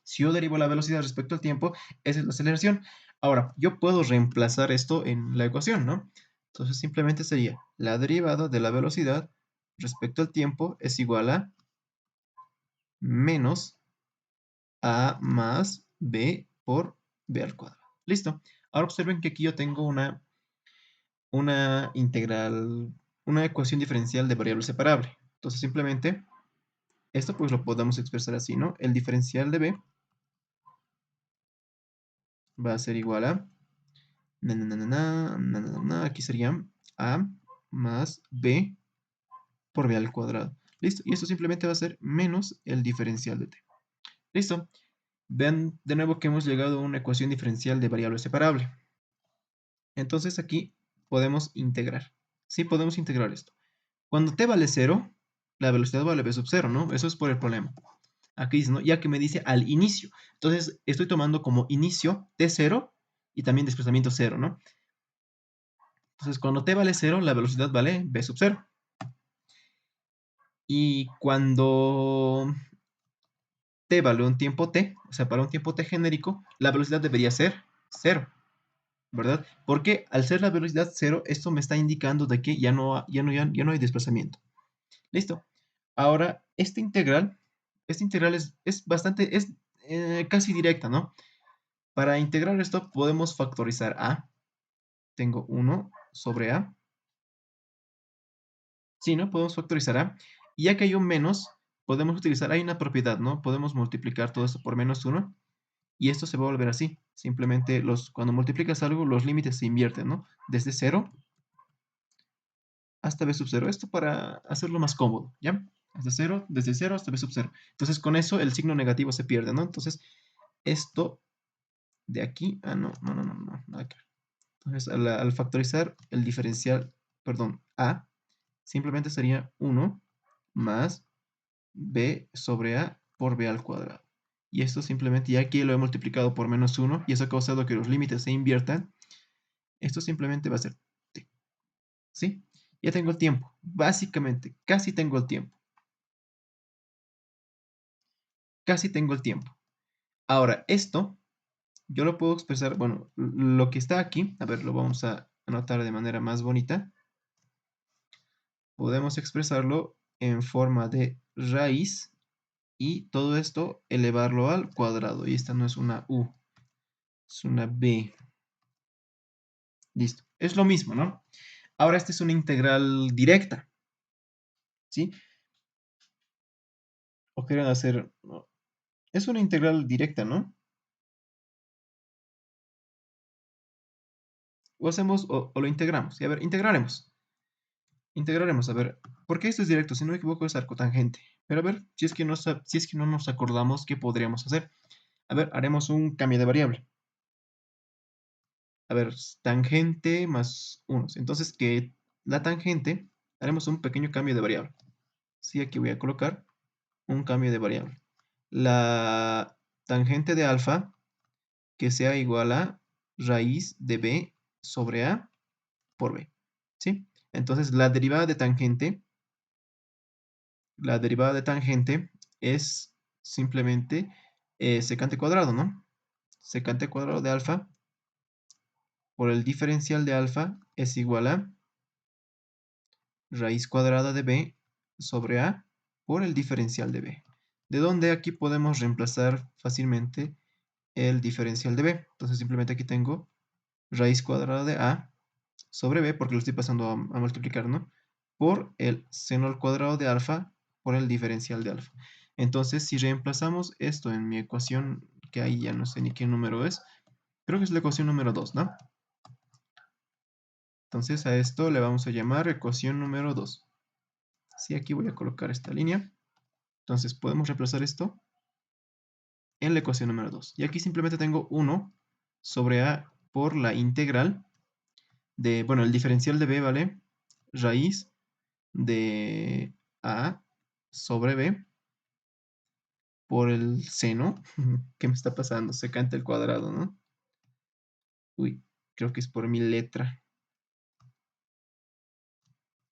Si yo derivo la velocidad respecto al tiempo, esa es la aceleración. Ahora, yo puedo reemplazar esto en la ecuación, ¿no? Entonces simplemente sería la derivada de la velocidad respecto al tiempo es igual a menos a más b por b al cuadrado. Listo. Ahora observen que aquí yo tengo una integral, una ecuación diferencial de variable separable. Entonces simplemente esto pues lo podemos expresar así, ¿no? El diferencial de b va a ser igual a aquí sería a más b por b al cuadrado. Listo. Y esto simplemente va a ser menos el diferencial de t. Listo. Vean de nuevo que hemos llegado a una ecuación diferencial de variable separable. Entonces aquí podemos integrar. Sí, podemos integrar esto. Cuando t vale 0, la velocidad vale v sub 0, ¿no? Eso es por el problema. Aquí dice, ¿no? Ya que me dice al inicio. Entonces estoy tomando como inicio t0 y también desplazamiento 0, ¿no? Entonces cuando t vale 0, la velocidad vale v sub 0. Y cuando t vale un tiempo t, o sea, para un tiempo t genérico, la velocidad debería ser 0. ¿Verdad? Porque al ser la velocidad 0, esto me está indicando de que ya no hay desplazamiento. Listo. Ahora, esta integral es bastante, casi directa, ¿no? Para integrar esto podemos factorizar a. Tengo 1 sobre a. Sí, ¿no? Podemos factorizar a. Y ya que hay un menos, podemos utilizar, hay una propiedad, ¿no? Podemos multiplicar todo esto por menos 1 y esto se va a volver así. Simplemente cuando multiplicas algo, los límites se invierten, ¿no? Desde 0 hasta b sub 0. Esto para hacerlo más cómodo, ¿ya? Desde 0 hasta b sub 0. Entonces, con eso el signo negativo se pierde, ¿no? Entonces, esto de aquí, no, nada que ver. Entonces, al factorizar el diferencial, perdón, a, simplemente sería 1 más b sobre a por b al cuadrado. Y esto simplemente, ya aquí lo he multiplicado por menos 1, y eso ha causado que los límites se inviertan, esto simplemente va a ser t, ¿sí? Ya tengo el tiempo, básicamente, casi tengo el tiempo. Casi tengo el tiempo. Ahora, esto yo lo puedo expresar, bueno, lo que está aquí, a ver, lo vamos a anotar de manera más bonita. Podemos expresarlo en forma de raíz y todo esto elevarlo al cuadrado. Y esta no es una u, es una b. Listo. Es lo mismo, ¿no? Ahora esta es una integral directa, ¿sí? O quieren hacer... no, es una integral directa, ¿no? O hacemos, o lo integramos. Y a ver, integraremos. Integraremos, a ver, ¿por qué esto es directo? Si no me equivoco es arcotangente. Pero a ver, si es que no nos acordamos, ¿qué podríamos hacer? A ver, haremos un cambio de variable. A ver, tangente más 1. Entonces, que la tangente, haremos un pequeño cambio de variable. Sí, aquí voy a colocar un cambio de variable. La tangente de alfa, que sea igual a raíz de b sobre a por b. ¿Sí? Entonces, la derivada de tangente es simplemente secante cuadrado, ¿no? Secante cuadrado de alfa por el diferencial de alfa es igual a raíz cuadrada de b sobre a por el diferencial de b. De donde aquí podemos reemplazar fácilmente el diferencial de b. Entonces simplemente aquí tengo raíz cuadrada de a sobre b, porque lo estoy pasando a multiplicar, ¿no? Por el seno al cuadrado de alfa por el diferencial de alfa. Entonces, si reemplazamos esto en mi ecuación, que ahí ya no sé ni qué número es, creo que es la ecuación número 2, ¿no? Entonces a esto le vamos a llamar ecuación número 2. Sí, aquí voy a colocar esta línea. Entonces podemos reemplazar esto en la ecuación número 2. Y aquí simplemente tengo 1 sobre a por la integral de, bueno, el diferencial de b, ¿vale? Raíz de a sobre b por el seno. ¿Qué me está pasando? Secante al cuadrado, ¿no? Uy, creo que es por mi letra.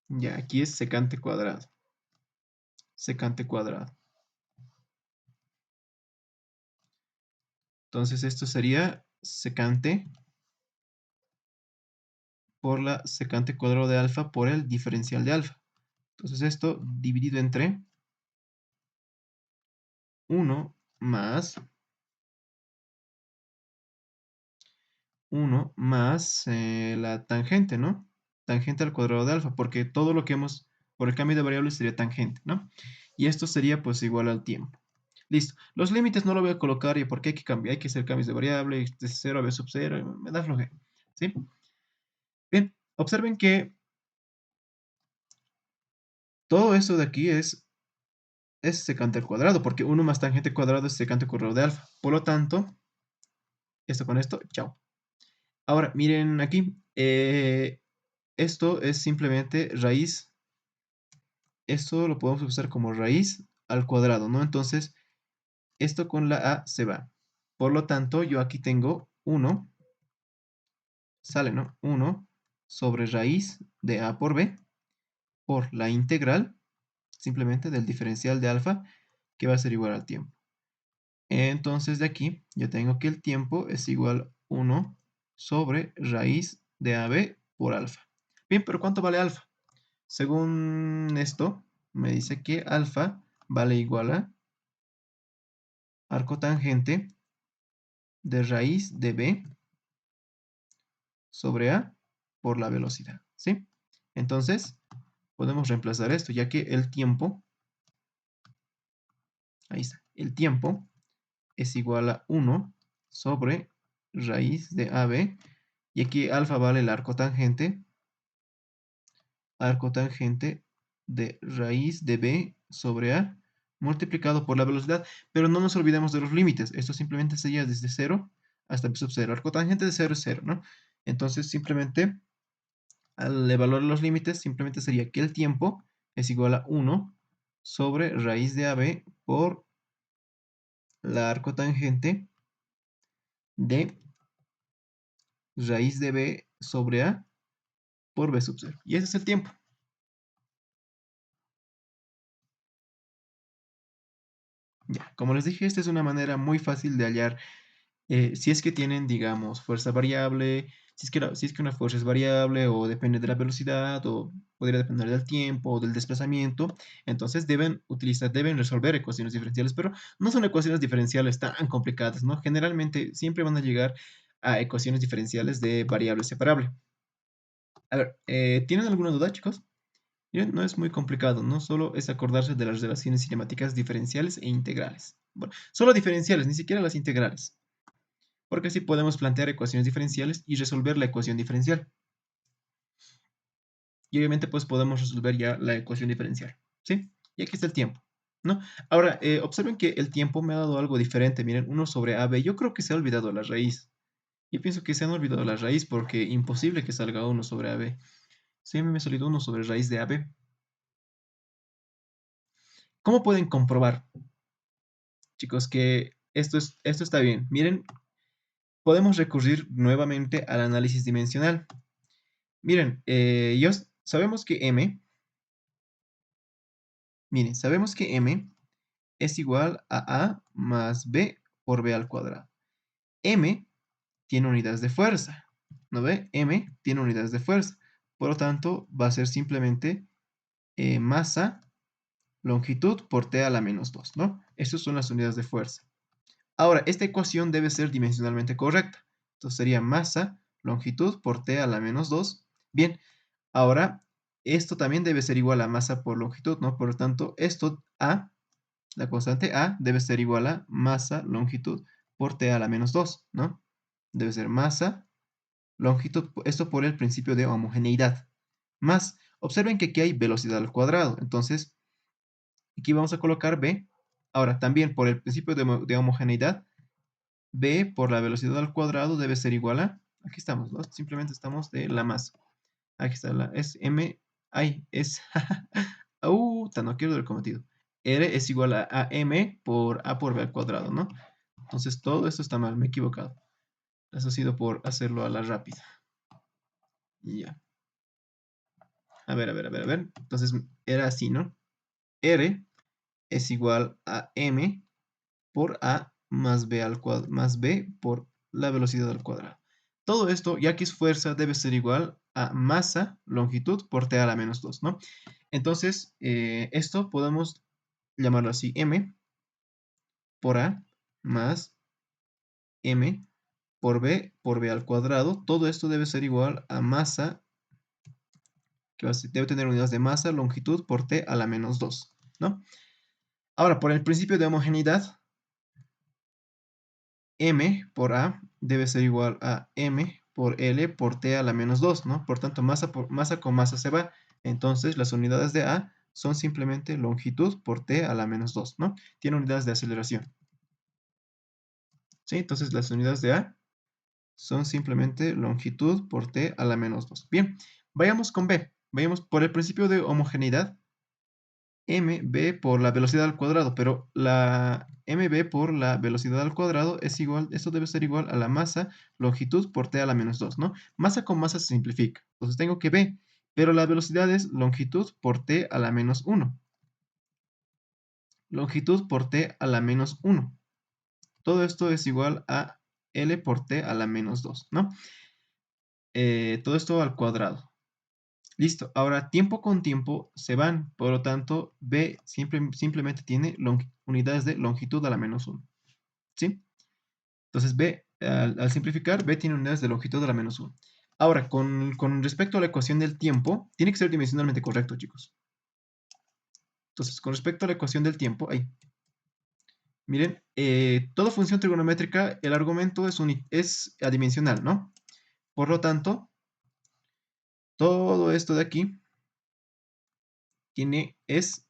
Ya, aquí es secante cuadrado. Secante cuadrado. Entonces esto sería secante por la secante cuadrado de alfa por el diferencial de alfa. Entonces esto dividido entre 1 más 1 más la tangente, ¿no? Tangente al cuadrado de alfa, porque todo lo que hemos, por el cambio de variable sería tangente, ¿no? Y esto sería pues igual al tiempo. Listo. Los límites no lo voy a colocar y porque hay que cambiar, hay que hacer cambios de variable, de 0 a b sub 0, me da flojera, ¿sí? Bien, observen que todo esto de aquí es secante al cuadrado, porque 1 más tangente cuadrado es secante cuadrado de alfa. Por lo tanto, esto con esto, chao. Ahora, miren aquí, esto es simplemente raíz, esto lo podemos usar como raíz al cuadrado, ¿no? Entonces, esto con la a se va. Por lo tanto, yo aquí tengo 1, sale, ¿no? 1 sobre raíz de a por b por la integral, simplemente del diferencial de alfa, que va a ser igual al tiempo. Entonces, de aquí, yo tengo que el tiempo es igual a 1 sobre raíz de ab por alfa. Bien, pero ¿cuánto vale alfa? Según esto, me dice que alfa vale igual a arco tangente de raíz de b sobre a por la velocidad, ¿sí? Entonces, podemos reemplazar esto, ya que el tiempo, ahí está, el tiempo es igual a 1 sobre raíz de AB, y aquí alfa vale el arco tangente de raíz de B sobre A multiplicado por la velocidad, pero no nos olvidemos de los límites, esto simplemente sería desde 0 hasta b sub 0, arco tangente de 0 es 0, ¿no? Entonces simplemente al evaluar los límites, simplemente sería que el tiempo es igual a 1 sobre raíz de AB por la arco tangente de raíz de B sobre A por B sub 0. Y ese es el tiempo. Ya, como les dije, esta es una manera muy fácil de hallar si es que tienen, digamos, fuerza variable, si es que una fuerza es variable o depende de la velocidad o podría depender del tiempo o del desplazamiento, entonces deben resolver ecuaciones diferenciales, pero no son ecuaciones diferenciales tan complicadas, ¿no? Generalmente siempre van a llegar a ecuaciones diferenciales de variable separable. A ver, ¿tienen alguna duda, chicos? Miren, no es muy complicado, ¿no? Solo es acordarse de las relaciones cinemáticas diferenciales e integrales. Bueno, solo diferenciales, ni siquiera las integrales. Porque así podemos plantear ecuaciones diferenciales y resolver la ecuación diferencial. Y obviamente pues podemos resolver ya la ecuación diferencial, ¿sí? Y aquí está el tiempo, ¿no? Ahora, observen que el tiempo me ha dado algo diferente. Miren, 1 sobre AB. Yo creo que se ha olvidado la raíz. Yo pienso que se han olvidado la raíz porque imposible que salga 1 sobre AB. Sí, a mí me ha salido 1 sobre raíz de AB. ¿Cómo pueden comprobar, chicos, que esto está bien? Miren, podemos recurrir nuevamente al análisis dimensional. Miren, sabemos que M es igual a A más B por B al cuadrado. M tiene unidades de fuerza, ¿no ve? M tiene unidades de fuerza. Por lo tanto, va a ser simplemente masa, longitud por T a la menos 2, ¿no? Estas son las unidades de fuerza. Ahora, esta ecuación debe ser dimensionalmente correcta. Entonces sería masa, longitud por T a la menos 2. Bien, ahora esto también debe ser igual a masa por longitud, ¿no? Por lo tanto, la constante A debe ser igual a masa, longitud por T a la menos 2, ¿no? Debe ser masa, longitud, esto por el principio de homogeneidad. Más, observen que aquí hay velocidad al cuadrado, entonces aquí vamos a colocar B. Ahora, también por el principio de homogeneidad, B por la velocidad al cuadrado debe ser igual a, aquí estamos, ¿no? Simplemente estamos de la masa. Aquí está es M, ay, es, no quiero del cometido. R es igual a M por A por B al cuadrado, ¿no? Entonces todo esto está mal, me he equivocado. Eso ha sido por hacerlo a la rápida. Y ya. A ver. Entonces era así, ¿no? R es igual a M por A más b por la velocidad al cuadrado. Todo esto, ya que es fuerza, debe ser igual a masa, longitud, por t a la menos 2, ¿no? Entonces, esto podemos llamarlo así, m por a más m por b al cuadrado. Todo esto debe ser igual a masa, que debe tener unidades de masa, longitud, por t a la menos 2, ¿no? Ahora, por el principio de homogeneidad, m por a debe ser igual a m por L por t a la menos 2, ¿no? Por tanto, masa con masa se va. Entonces, las unidades de a son simplemente longitud por t a la menos 2, ¿no? Tiene unidades de aceleración. ¿Sí? Entonces, las unidades de a son simplemente longitud por t a la menos 2. Bien, vayamos con b. Vayamos por el principio de homogeneidad. mb por la velocidad al cuadrado, pero la mb por la velocidad al cuadrado es igual, esto debe ser igual a la masa longitud por t a la menos 2, ¿no? Masa con masa se simplifica, entonces tengo que b, pero la velocidad es longitud por t a la menos 1. Longitud por t a la menos 1. Todo esto es igual a L por t a la menos 2, ¿no? Todo esto al cuadrado. Listo, ahora tiempo con tiempo se van, por lo tanto, B simplemente tiene unidades de longitud a la menos 1, ¿sí? Entonces B, al simplificar, B tiene unidades de longitud a la menos 1. Ahora, con respecto a la ecuación del tiempo, tiene que ser dimensionalmente correcto, chicos. Entonces, con respecto a la ecuación del tiempo, ahí, miren, toda función trigonométrica, el argumento es adimensional, ¿no? Por lo tanto, todo esto de aquí es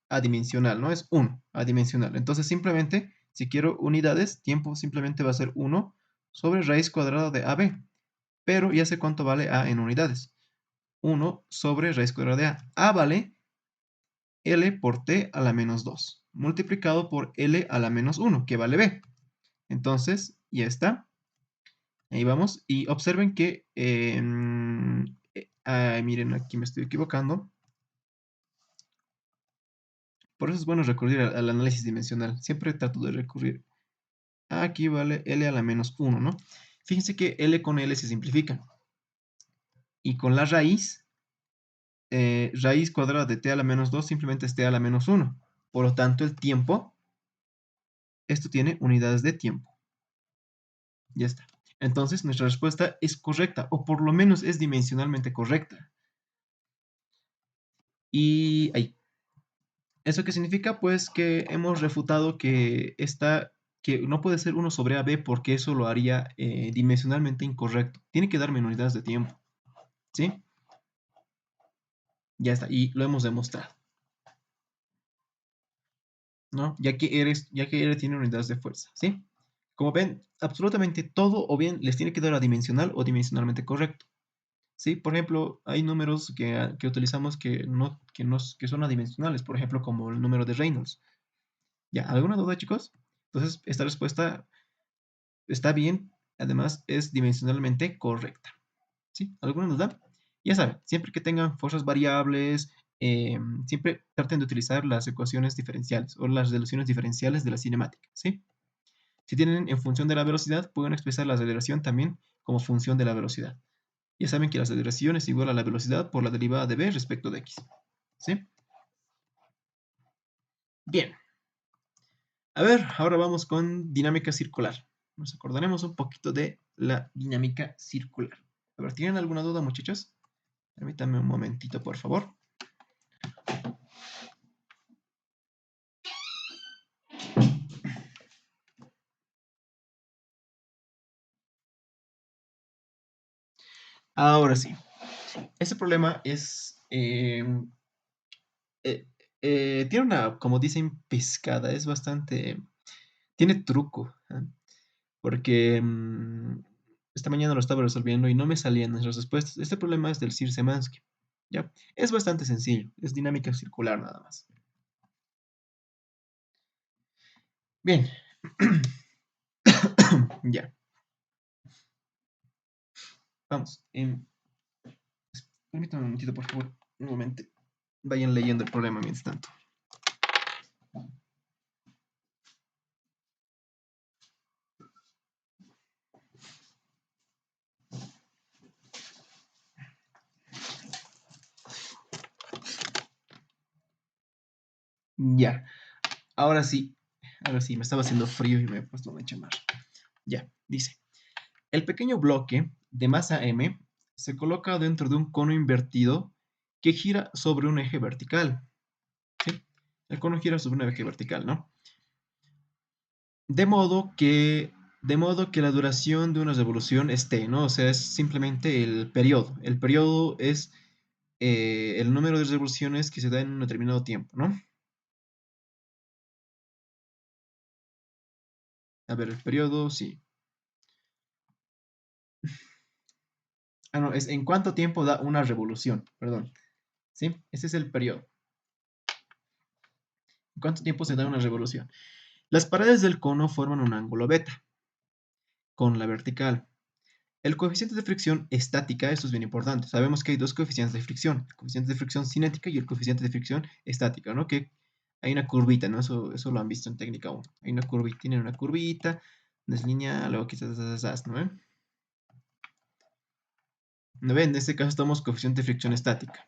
adimensional, ¿no? Es 1, adimensional. Entonces, simplemente, si quiero unidades, tiempo simplemente va a ser 1 sobre raíz cuadrada de AB. Pero ya sé cuánto vale A en unidades. 1 sobre raíz cuadrada de A. A vale L por T a la menos 2, multiplicado por L a la menos 1, que vale B. Entonces, ya está. Ahí vamos. Y observen que, miren, aquí me estoy equivocando. Por eso es bueno recurrir al análisis dimensional. Siempre trato de recurrir. Aquí vale L a la menos 1, ¿no? Fíjense que L con L se simplifican. Y con la raíz, raíz cuadrada de t a la menos 2 simplemente es t a la menos 1. Por lo tanto, el tiempo, esto tiene unidades de tiempo. Ya está. Entonces, nuestra respuesta es correcta, o por lo menos es dimensionalmente correcta. Y ahí. ¿Eso qué significa? Pues que hemos refutado que no puede ser 1 sobre AB porque eso lo haría dimensionalmente incorrecto. Tiene que darme en unidades de tiempo. ¿Sí? Ya está. Y lo hemos demostrado. ¿No? Ya que R tiene unidades de fuerza. ¿Sí? Como ven, absolutamente todo o bien les tiene que dar a dimensional o dimensionalmente correcto. ¿Sí? Por ejemplo, hay números que utilizamos que son adimensionales, por ejemplo, como el número de Reynolds. ¿Ya? ¿Alguna duda, chicos? Entonces, esta respuesta está bien, además es dimensionalmente correcta. ¿Sí? ¿Alguna duda? Ya saben, siempre que tengan fuerzas variables, siempre traten de utilizar las ecuaciones diferenciales o las relaciones diferenciales de la cinemática. ¿Sí? Si tienen en función de la velocidad, pueden expresar la aceleración también como función de la velocidad. Ya saben que la aceleración es igual a la velocidad por la derivada de b respecto de x. ¿Sí? Bien. A ver, ahora vamos con dinámica circular. Nos acordaremos un poquito de la dinámica circular. A ver, ¿tienen alguna duda, muchachos? Permítanme un momentito, por favor. Ahora sí. Ese problema tiene una, como dicen, pescada. Es bastante... Tiene truco. Porque esta mañana lo estaba resolviendo y no me salían las respuestas. Este problema es del Sir-Szymanski. ¿Ya? Es bastante sencillo. Es dinámica circular nada más. Bien. Ya. Vamos. Permítanme un momentito, por favor. Un momento. Vayan leyendo el problema mientras tanto. Ya, ahora sí, me estaba haciendo frío y me he puesto una chamarra. Ya, dice, el pequeño bloque de masa m se coloca dentro de un cono invertido que gira sobre un eje vertical. ¿Sí? El cono gira sobre un eje vertical, ¿no? De modo que, de modo que la duración de una revolución es t, ¿no? O sea, es simplemente el periodo. El periodo es el número de revoluciones que se da en un determinado tiempo, ¿no? A ver, el periodo, sí. Ah, no, es en cuánto tiempo da una revolución, perdón. ¿Sí? Ese es el periodo. ¿En cuánto tiempo se da una revolución? Las paredes del cono forman un ángulo beta con la vertical. El coeficiente de fricción estática, esto es bien importante. Sabemos que hay dos coeficientes de fricción, el coeficiente de fricción cinética y el coeficiente de fricción estática, ¿no? Que hay una curvita, ¿no? Eso lo han visto en técnica 1. Hay una curvita, tienen una curvita, deslineada, luego quizás, ¿no ven? ¿No ven? En este caso estamos coeficiente de fricción estática.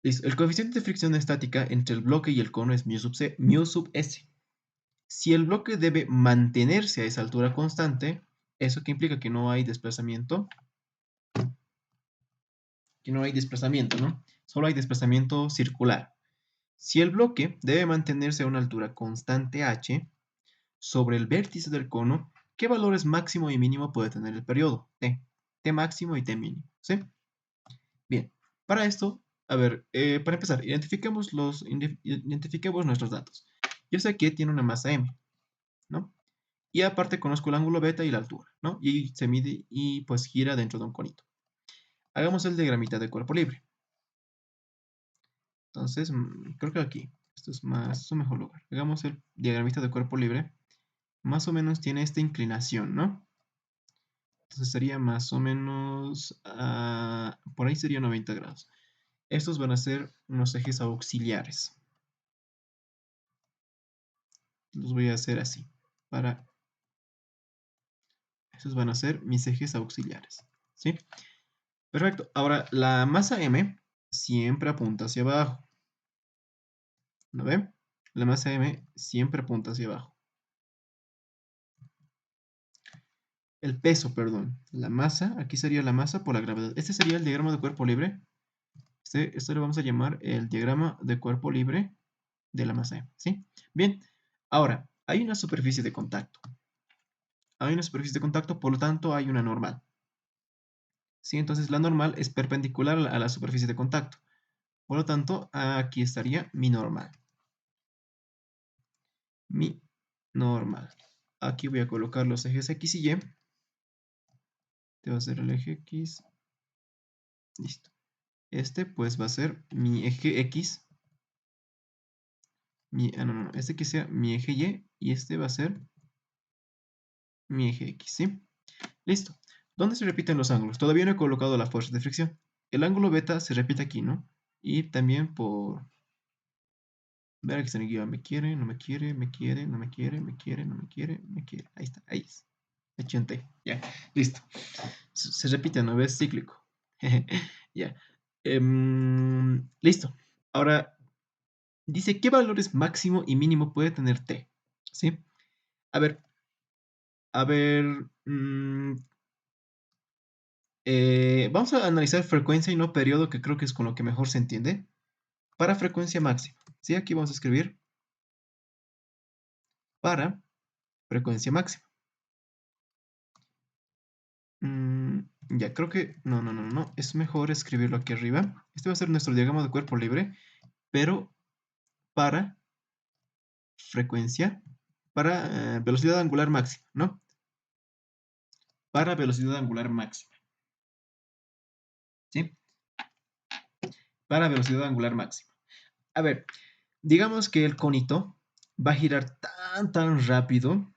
Listo. El coeficiente de fricción estática entre el bloque y el cono es mu sub s. Si el bloque debe mantenerse a esa altura constante, ¿eso qué implica? Que no hay desplazamiento. Que no hay desplazamiento, ¿no? Solo hay desplazamiento circular. Si el bloque debe mantenerse a una altura constante h sobre el vértice del cono, ¿qué valores máximo y mínimo puede tener el periodo? T. T máximo y T mínimo, ¿sí? Bien, para esto, a ver, para empezar, identifiquemos nuestros datos. Yo sé que tiene una masa m, ¿no? Y aparte conozco el ángulo beta y la altura, ¿no? Y se mide y pues gira dentro de un conito. Hagamos el diagramita de cuerpo libre. Entonces, creo que aquí, esto es más, un mejor lugar. Hagamos el diagramita de cuerpo libre. Más o menos tiene esta inclinación, ¿no? Entonces sería más o menos, por ahí sería 90 grados. Estos van a ser unos ejes auxiliares. Los voy a hacer así. Estos van a ser mis ejes auxiliares. ¿Sí? Perfecto. Ahora, la masa M siempre apunta hacia abajo. ¿Lo ven? La masa M siempre apunta hacia abajo. El peso, perdón. La masa, aquí sería la masa por la gravedad. Este sería el diagrama de cuerpo libre. Esto lo vamos a llamar el diagrama de cuerpo libre de la masa M. ¿Sí? Bien. Ahora, hay una superficie de contacto. Hay una superficie de contacto, por lo tanto, hay una normal. ¿Sí? Entonces, la normal es perpendicular a la superficie de contacto. Por lo tanto, aquí estaría mi normal. Mi normal. Aquí voy a colocar los ejes X y Y. Este va a ser el eje X. Listo. Este pues va a ser mi eje X. No. Este que sea mi eje Y y este va a ser mi eje X, ¿sí? Listo. ¿Dónde se repiten los ángulos? Todavía no he colocado la fuerza de fricción. El ángulo beta se repite aquí, ¿no? Y también por... Ver que está en el guión. Me quiere, no me quiere, me quiere, no me quiere, me quiere, no me quiere, me quiere. Ahí está, ahí es. H ya, listo. Se repite, ¿no ves? Cíclico. Ya. Listo. Ahora, dice, ¿qué valores máximo y mínimo puede tener T? ¿Sí? A ver, a ver, vamos a analizar frecuencia y no periodo, que creo que es con lo que mejor se entiende. Para frecuencia máxima, ¿sí? Aquí vamos a escribir para frecuencia máxima. Ya, creo que, no, es mejor escribirlo aquí arriba. Este va a ser nuestro diagrama de cuerpo libre, pero para frecuencia, para velocidad angular máxima, ¿no? Para velocidad angular máxima, ¿sí? Para velocidad angular máxima. A ver, digamos que el conito va a girar tan rápido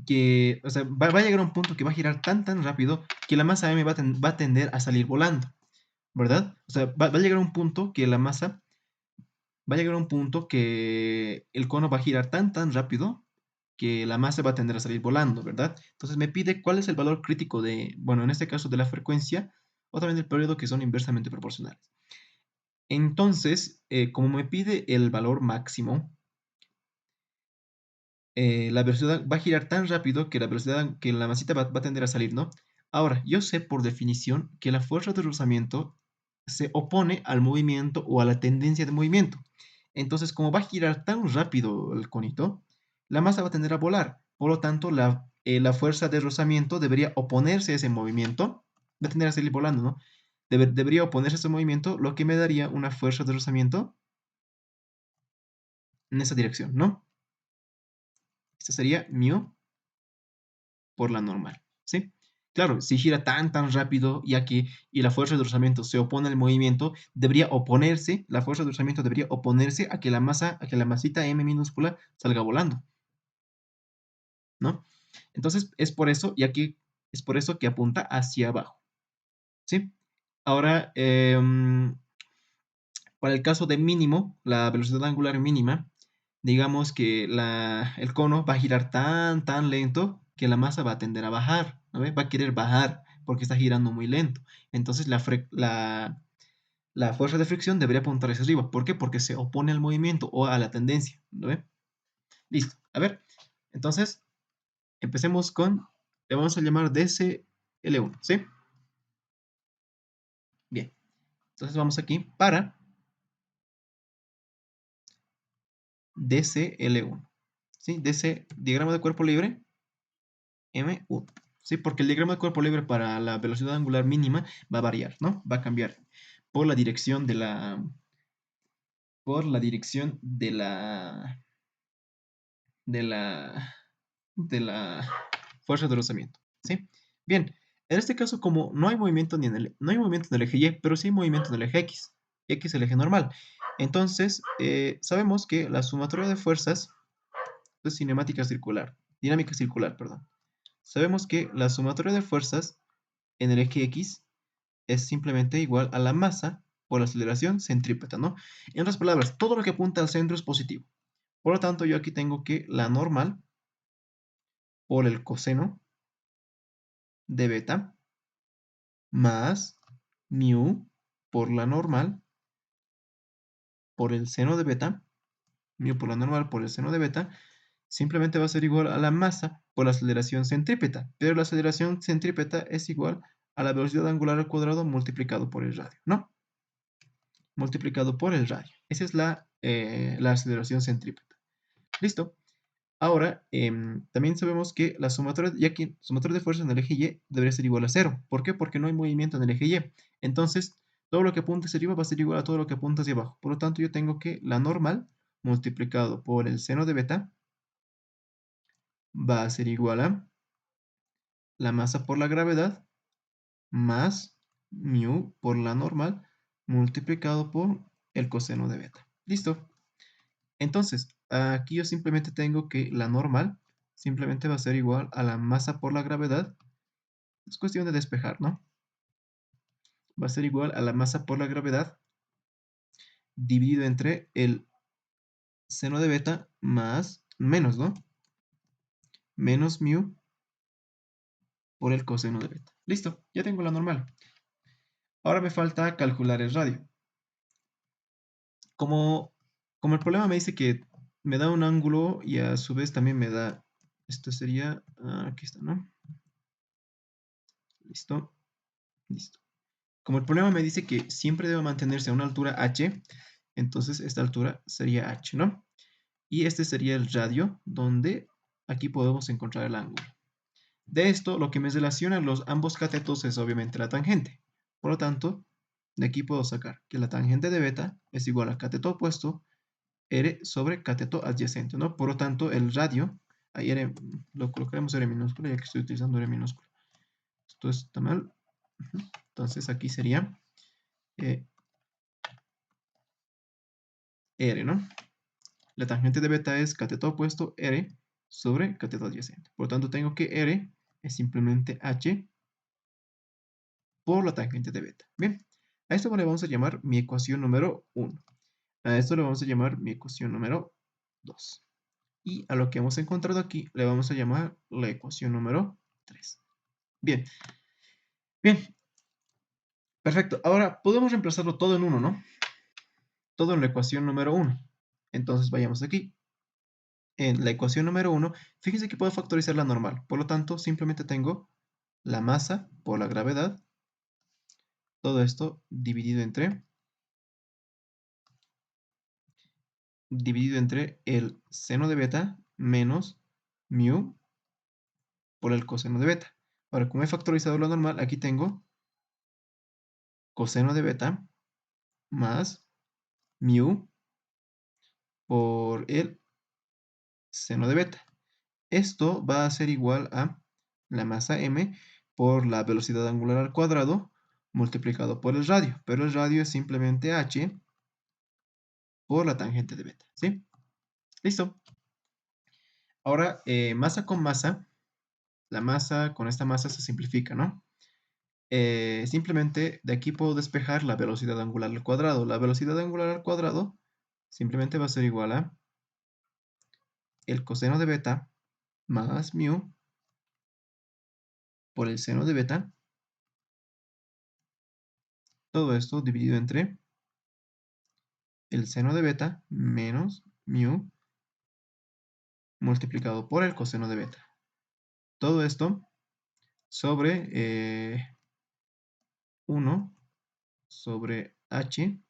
que, o sea, va a llegar a un punto que va a girar tan rápido que la masa m va a tender a salir volando, ¿verdad? O sea, va a llegar a un punto que la masa, va a llegar a un punto que el cono va a girar tan rápido que la masa va a tender a salir volando, ¿verdad? Entonces me pide cuál es el valor crítico de, bueno, en este caso de la frecuencia o también del periodo, que son inversamente proporcionales. Entonces, como me pide el valor máximo, la velocidad va a girar tan rápido que que la masita va a tender a salir, ¿no? Ahora, yo sé por definición que la fuerza de rozamiento se opone al movimiento o a la tendencia de movimiento. Entonces, como va a girar tan rápido el conito, la masa va a tender a volar. Por lo tanto, la fuerza de rozamiento debería oponerse a ese movimiento, va a tender a salir volando, ¿no? Debería oponerse a ese movimiento, lo que me daría una fuerza de rozamiento en esa dirección, ¿no? Esta sería mu por la normal, ¿sí? Claro, si gira tan rápido, y la fuerza de rozamiento se opone al movimiento, la fuerza de rozamiento debería oponerse a que a que la masita m minúscula salga volando, ¿no? Entonces, es por eso que apunta hacia abajo, ¿sí? Ahora, para el caso de mínimo, la velocidad angular mínima, digamos que el cono va a girar tan lento que la masa va a tender a bajar, ¿no ve? Va a querer bajar porque está girando muy lento. Entonces la fuerza de fricción debería apuntar hacia arriba. ¿Por qué? Porque se opone al movimiento o a la tendencia, ¿no ve? Listo. A ver, entonces empecemos le vamos a llamar DCL1, ¿sí? Bien. Entonces vamos aquí para DCL1, ¿sí? DC, diagrama de cuerpo libre, M1. ¿Sí? Porque el diagrama de cuerpo libre para la velocidad angular mínima va a variar, ¿no? Va a cambiar por la dirección por la dirección de la, de la fuerza de rozamiento, ¿sí? Bien, en este caso, como no hay movimiento no hay movimiento en el eje Y, pero sí hay movimiento en el eje X. X es el eje normal. Entonces, sabemos que la sumatoria de fuerzas es dinámica circular, perdón. Sabemos que la sumatoria de fuerzas en el eje X es simplemente igual a la masa por la aceleración centrípeta, ¿no? En otras palabras, todo lo que apunta al centro es positivo. Por lo tanto, yo aquí tengo que la normal por el coseno de beta más mu por la normal por el seno de beta, mu por la normal por el seno de beta, simplemente va a ser igual a la masa por la aceleración centrípeta, pero la aceleración centrípeta es igual a la velocidad angular al cuadrado multiplicado por el radio, ¿no? Multiplicado por el radio. Esa es la aceleración centrípeta. Listo. Ahora, también sabemos que sumatoria de fuerzas en el eje Y debería ser igual a cero. ¿Por qué? Porque no hay movimiento en el eje Y. Entonces, todo lo que apunte hacia arriba va a ser igual a todo lo que apunta hacia abajo. Por lo tanto, yo tengo que la normal multiplicado por el seno de beta va a ser igual a la masa por la gravedad más mu por la normal multiplicado por el coseno de beta. Listo. Entonces, aquí yo simplemente tengo que la normal simplemente va a ser igual a la masa por la gravedad. Es cuestión de despejar, ¿no? Va a ser igual a la masa por la gravedad dividido entre el seno de beta más menos, ¿no? Menos mu por el coseno de beta. Listo, ya tengo la normal. Ahora me falta calcular el radio. Como, como el problema me dice que me da un ángulo y a su vez también me da, esto sería, aquí está, ¿no? Listo, listo. Como el problema me dice que siempre debe mantenerse a una altura h, entonces esta altura sería h, ¿no? Y este sería el radio, donde aquí podemos encontrar el ángulo. De esto, lo que me relaciona los ambos catetos es obviamente la tangente. Por lo tanto, de aquí puedo sacar que la tangente de beta es igual a cateto opuesto R sobre cateto adyacente, ¿no? Por lo tanto, el radio, ahí R, lo colocaremos R minúscula, ya que estoy utilizando R minúscula. Esto está mal. Entonces aquí sería R, ¿no? La tangente de beta es cateto opuesto R sobre cateto adyacente. Por lo tanto, tengo que R es simplemente H por la tangente de beta. Bien, a esto le vamos a llamar mi ecuación número 1. A esto le vamos a llamar mi ecuación número 2. Y a lo que hemos encontrado aquí le vamos a llamar la ecuación número 3. Bien, bien, perfecto. Ahora podemos reemplazarlo todo en 1, ¿no? todo en la ecuación número 1. Entonces vayamos aquí. En la ecuación número 1, fíjense que puedo factorizar la normal. Por lo tanto, simplemente tengo la masa por la gravedad. Todo esto dividido entre el seno de beta menos mu por el coseno de beta. Ahora, como he factorizado la normal, aquí tengo coseno de beta más mu por el seno de beta. Esto va a ser igual a la masa m por la velocidad angular al cuadrado multiplicado por el radio. Pero el radio es simplemente h por la tangente de beta. ¿Sí? Listo. Ahora, masa con masa, la masa con esta masa se simplifica, ¿no? Simplemente de aquí puedo despejar la velocidad angular al cuadrado. La velocidad angular al cuadrado simplemente va a ser igual a el coseno de beta más mu por el seno de beta. Todo esto dividido entre el seno de beta menos mu multiplicado por el coseno de beta. Todo esto sobre 1 sobre h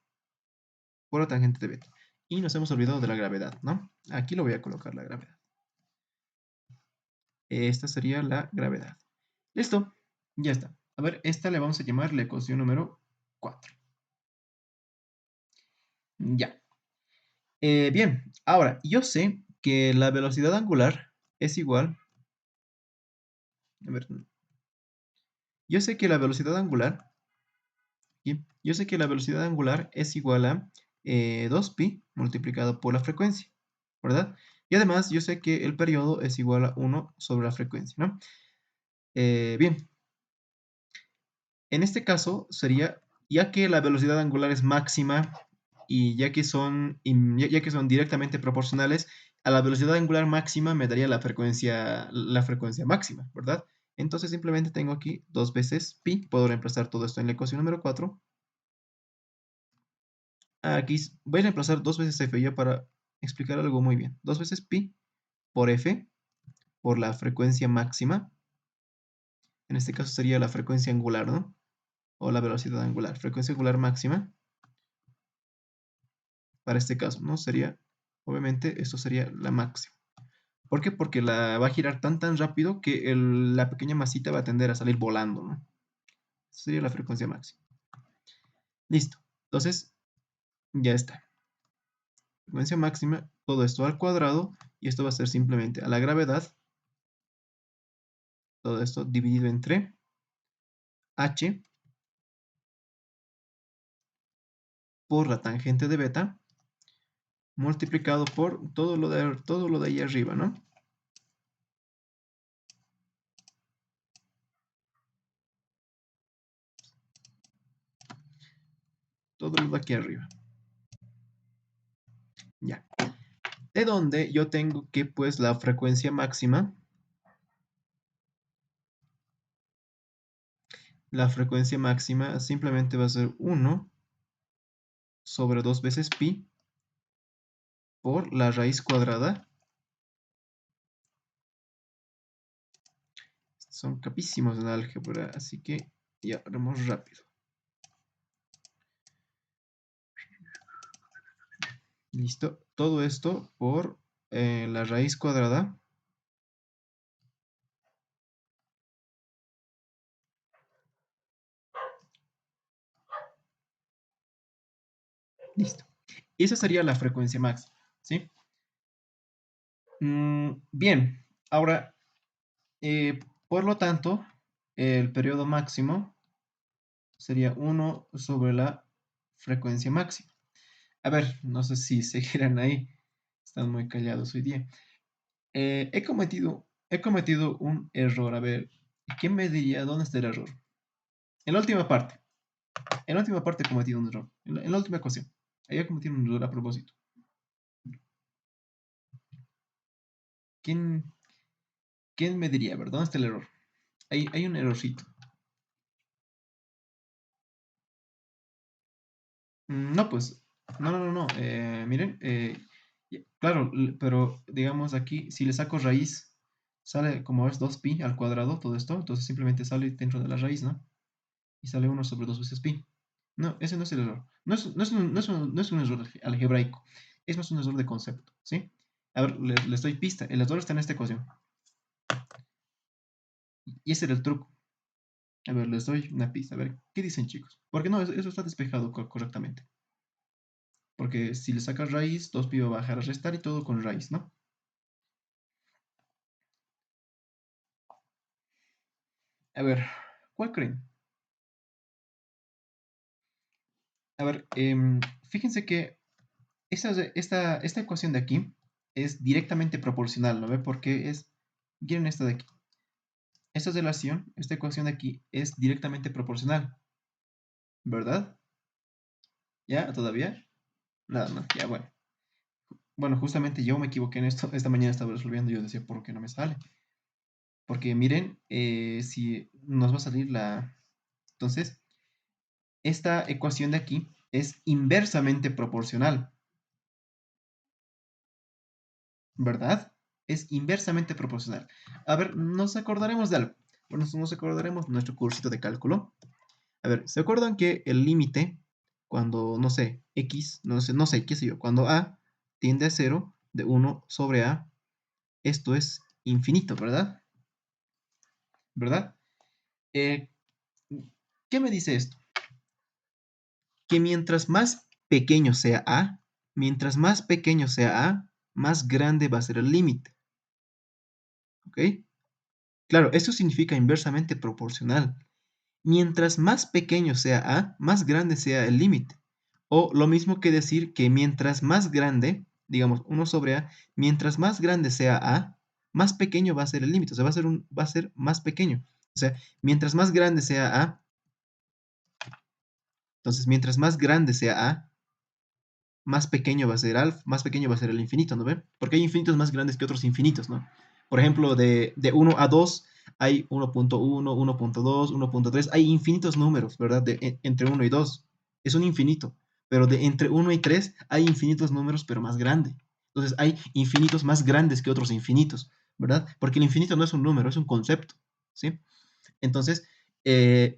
por la tangente de beta. Y nos hemos olvidado de la gravedad, ¿no? Aquí lo voy a colocar la gravedad. Esta sería la gravedad. Listo, ya está. A ver, esta le vamos a llamar la ecuación número 4. Ya. Bien, ahora, yo sé que la velocidad angular es igual. A ver, yo sé que la velocidad angular, ¿sí? Yo sé que la velocidad angular es igual a 2pi multiplicado por la frecuencia, ¿verdad? Y además yo sé que el periodo es igual a 1 sobre la frecuencia, ¿no? Bien, en este caso sería, ya que la velocidad angular es máxima y ya que son directamente proporcionales, a la velocidad angular máxima me daría la frecuencia máxima, ¿verdad? Entonces simplemente tengo aquí 2 veces pi, puedo reemplazar todo esto en la ecuación número 4. Aquí voy a reemplazar 2 veces f ya para explicar algo muy bien. 2 veces pi por f, por la frecuencia máxima. En este caso sería la frecuencia angular, ¿no? O la velocidad angular. Frecuencia angular máxima. Para este caso, ¿no? Sería, obviamente, esto sería la máxima. ¿Por qué? Porque la va a girar tan rápido que la pequeña masita va a tender a salir volando, ¿no? Esa sería la frecuencia máxima. Listo. Entonces, ya está. Frecuencia máxima, todo esto al cuadrado, y esto va a ser simplemente a la gravedad, todo esto dividido entre h por la tangente de beta, multiplicado por todo lo de ahí arriba, ¿no? Todo lo de aquí arriba. Ya. De donde yo tengo que, pues, la frecuencia máxima simplemente va a ser 1 sobre 2 veces pi por la raíz cuadrada. Son capísimos en álgebra, así que ya haremos rápido. Listo. Todo esto por la raíz cuadrada. Listo. Y esa sería la frecuencia máxima, ¿sí? Bien, ahora, por lo tanto, el periodo máximo sería 1 sobre la frecuencia máxima. A ver, no sé si seguirán ahí. Están muy callados hoy día. He cometido un error. A ver, ¿quién me diría dónde está el error? En la última parte. En la última parte he cometido un error. En la última ecuación. Ahí he cometido un error a propósito. ¿Quién, quién me diría? A ver, ¿dónde está el error? Hay un errorcito. No, pues No. Miren, claro, pero digamos aquí, si le saco raíz, sale como es 2pi al cuadrado, todo esto, entonces simplemente sale dentro de la raíz, ¿no? Y sale 1/2 veces pi. No, ese no es el error. No es un error algebraico, es más un error de concepto, ¿sí? A ver, les doy pista, el error está en esta ecuación. Y ese era el truco. A ver, les doy una pista. A ver, ¿qué dicen, chicos? Porque no, eso está despejado correctamente. Porque si le sacas raíz, 2pi va a bajar a restar y todo con raíz, ¿no? A ver, ¿cuál creen? A ver, fíjense que esta ecuación de aquí es directamente proporcional, ¿no ve? Porque miren esta de aquí. Esta relación, esta ecuación de aquí es directamente proporcional, ¿verdad? ¿Ya? ¿Todavía? Nada más, ya, bueno. Bueno, justamente yo me equivoqué en esto. Esta mañana estaba resolviendo y yo decía, ¿por qué no me sale? Porque miren, si nos va a salir la... Entonces, esta ecuación de aquí es inversamente proporcional, ¿verdad? Es inversamente proporcional. A ver, nos acordaremos de algo. Bueno, nos acordaremos de nuestro cursito de cálculo. A ver, ¿se acuerdan que el límite, cuando, no sé, x, no sé, qué sé yo, cuando a tiende a 0, de 1/a, esto es infinito, ¿verdad? ¿Verdad? Eh, ¿Qué me dice esto? Que mientras más pequeño sea a, mientras más pequeño sea a, más grande va a ser el límite, ¿ok? Claro, esto significa inversamente proporcional. Mientras más pequeño sea a, más grande sea el límite. O lo mismo que decir que mientras más grande, digamos 1/a, mientras más grande sea a, más pequeño va a ser el límite. O sea, va a ser más pequeño. O sea, mientras más grande sea a, entonces mientras más grande sea a, más pequeño va a ser más pequeño va a ser el infinito, ¿no ven? Porque hay infinitos más grandes que otros infinitos, ¿no? Por ejemplo, de 1 a 2 hay 1.1, 1.2, 1.3, hay infinitos números, ¿verdad? Entre 1 y 2. Es un infinito. Pero de entre 1 y 3 hay infinitos números, pero más grande. Entonces hay infinitos más grandes que otros infinitos, ¿verdad? Porque el infinito no es un número, es un concepto, ¿sí? Entonces,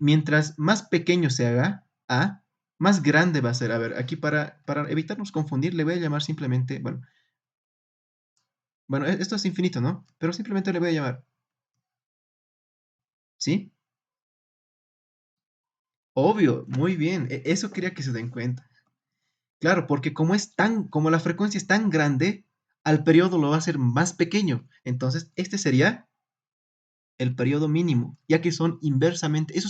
mientras más pequeño se haga A, más grande va a ser. A ver, aquí para evitarnos confundir, le voy a llamar simplemente, bueno, esto es infinito, ¿no? Pero simplemente le voy a llamar, ¿sí? Obvio, muy bien, eso quería que se den cuenta. Claro, porque como la frecuencia es tan grande, al periodo lo va a hacer más pequeño. Entonces, este sería el periodo mínimo, ya que eso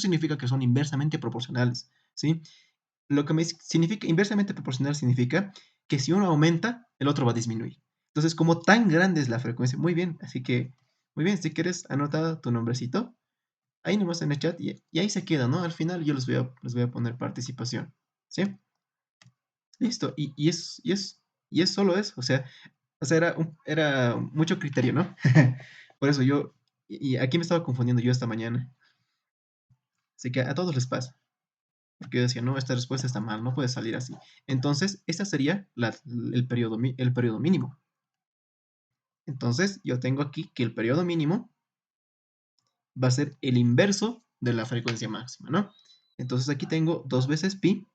significa que son inversamente proporcionales, ¿sí? Lo que me significa inversamente proporcional significa que si uno aumenta, el otro va a disminuir. Entonces, como tan grande es la frecuencia, muy bien, así que, muy bien, si quieres, anota tu nombrecito, ahí nomás en el chat y ahí se queda, ¿no? Al final yo les voy a poner participación, ¿sí? Listo, y es solo eso, o sea, era mucho criterio, ¿no? Por eso y aquí me estaba confundiendo yo esta mañana, así que a todos les pasa. Porque yo decía, no, esta respuesta está mal, no puede salir así. Entonces, esta sería el periodo mínimo. Entonces, yo tengo aquí que el periodo mínimo va a ser el inverso de la frecuencia máxima, ¿no? Entonces, aquí tengo 2 veces pi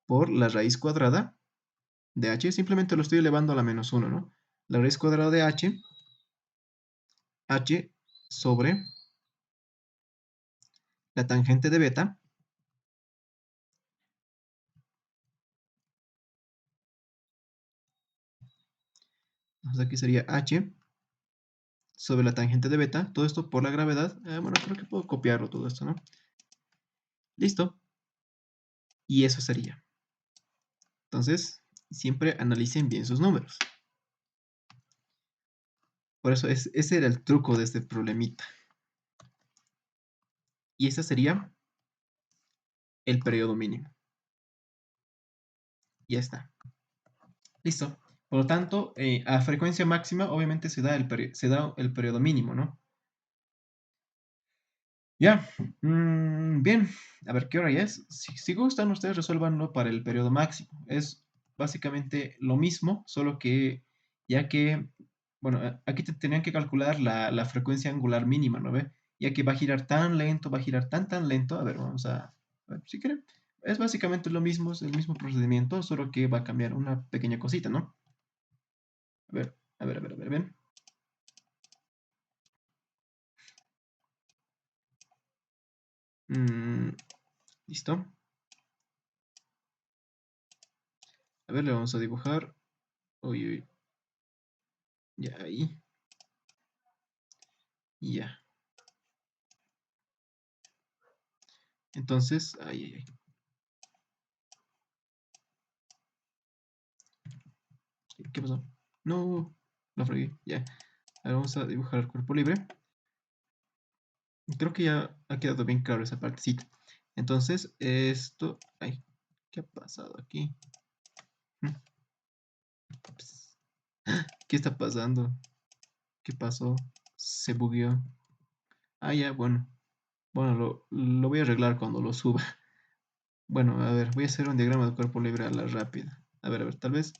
por la raíz cuadrada de h. Simplemente lo estoy elevando a la -1, ¿no? La raíz cuadrada de h sobre la tangente de beta. Entonces, aquí sería h sobre la tangente de beta. Todo esto por la gravedad. Bueno, creo que puedo copiarlo todo esto, ¿no? Listo. Y eso sería. Entonces, siempre analicen bien sus números. Por eso ese era el truco de este problemita. Y ese sería el periodo mínimo. Ya está. Listo. Por lo tanto, a frecuencia máxima, obviamente se da el periodo mínimo, ¿no? Ya. Bien. A ver, ¿qué hora ya es? Si gustan, ustedes resuélvanlo para el periodo máximo. Es básicamente lo mismo, solo que ya que, bueno, aquí te tenían que calcular la frecuencia angular mínima, ¿no ve? Ya que va a girar tan lento, va a girar tan lento. A ver, vamos a ver si quieren. Es básicamente lo mismo, es el mismo procedimiento, solo que va a cambiar una pequeña cosita, ¿no? A ver, ven. Mm, listo. A ver, le vamos a dibujar. Uy, uy, ya ahí. Ya. Entonces, ay. ¿Qué pasó? No, lo fregué. Ya. Ahora vamos a dibujar el cuerpo libre. Creo que ya ha quedado bien claro esa partecita. Entonces, esto... Ay, ¿qué ha pasado aquí? Mm, ps, ¿Qué está pasando? ¿Qué pasó? Se bugueó. Ah, ya, bueno. Bueno, lo voy a arreglar cuando lo suba. Bueno, a ver, voy a hacer un diagrama de cuerpo libre a la rápida. A ver, tal vez...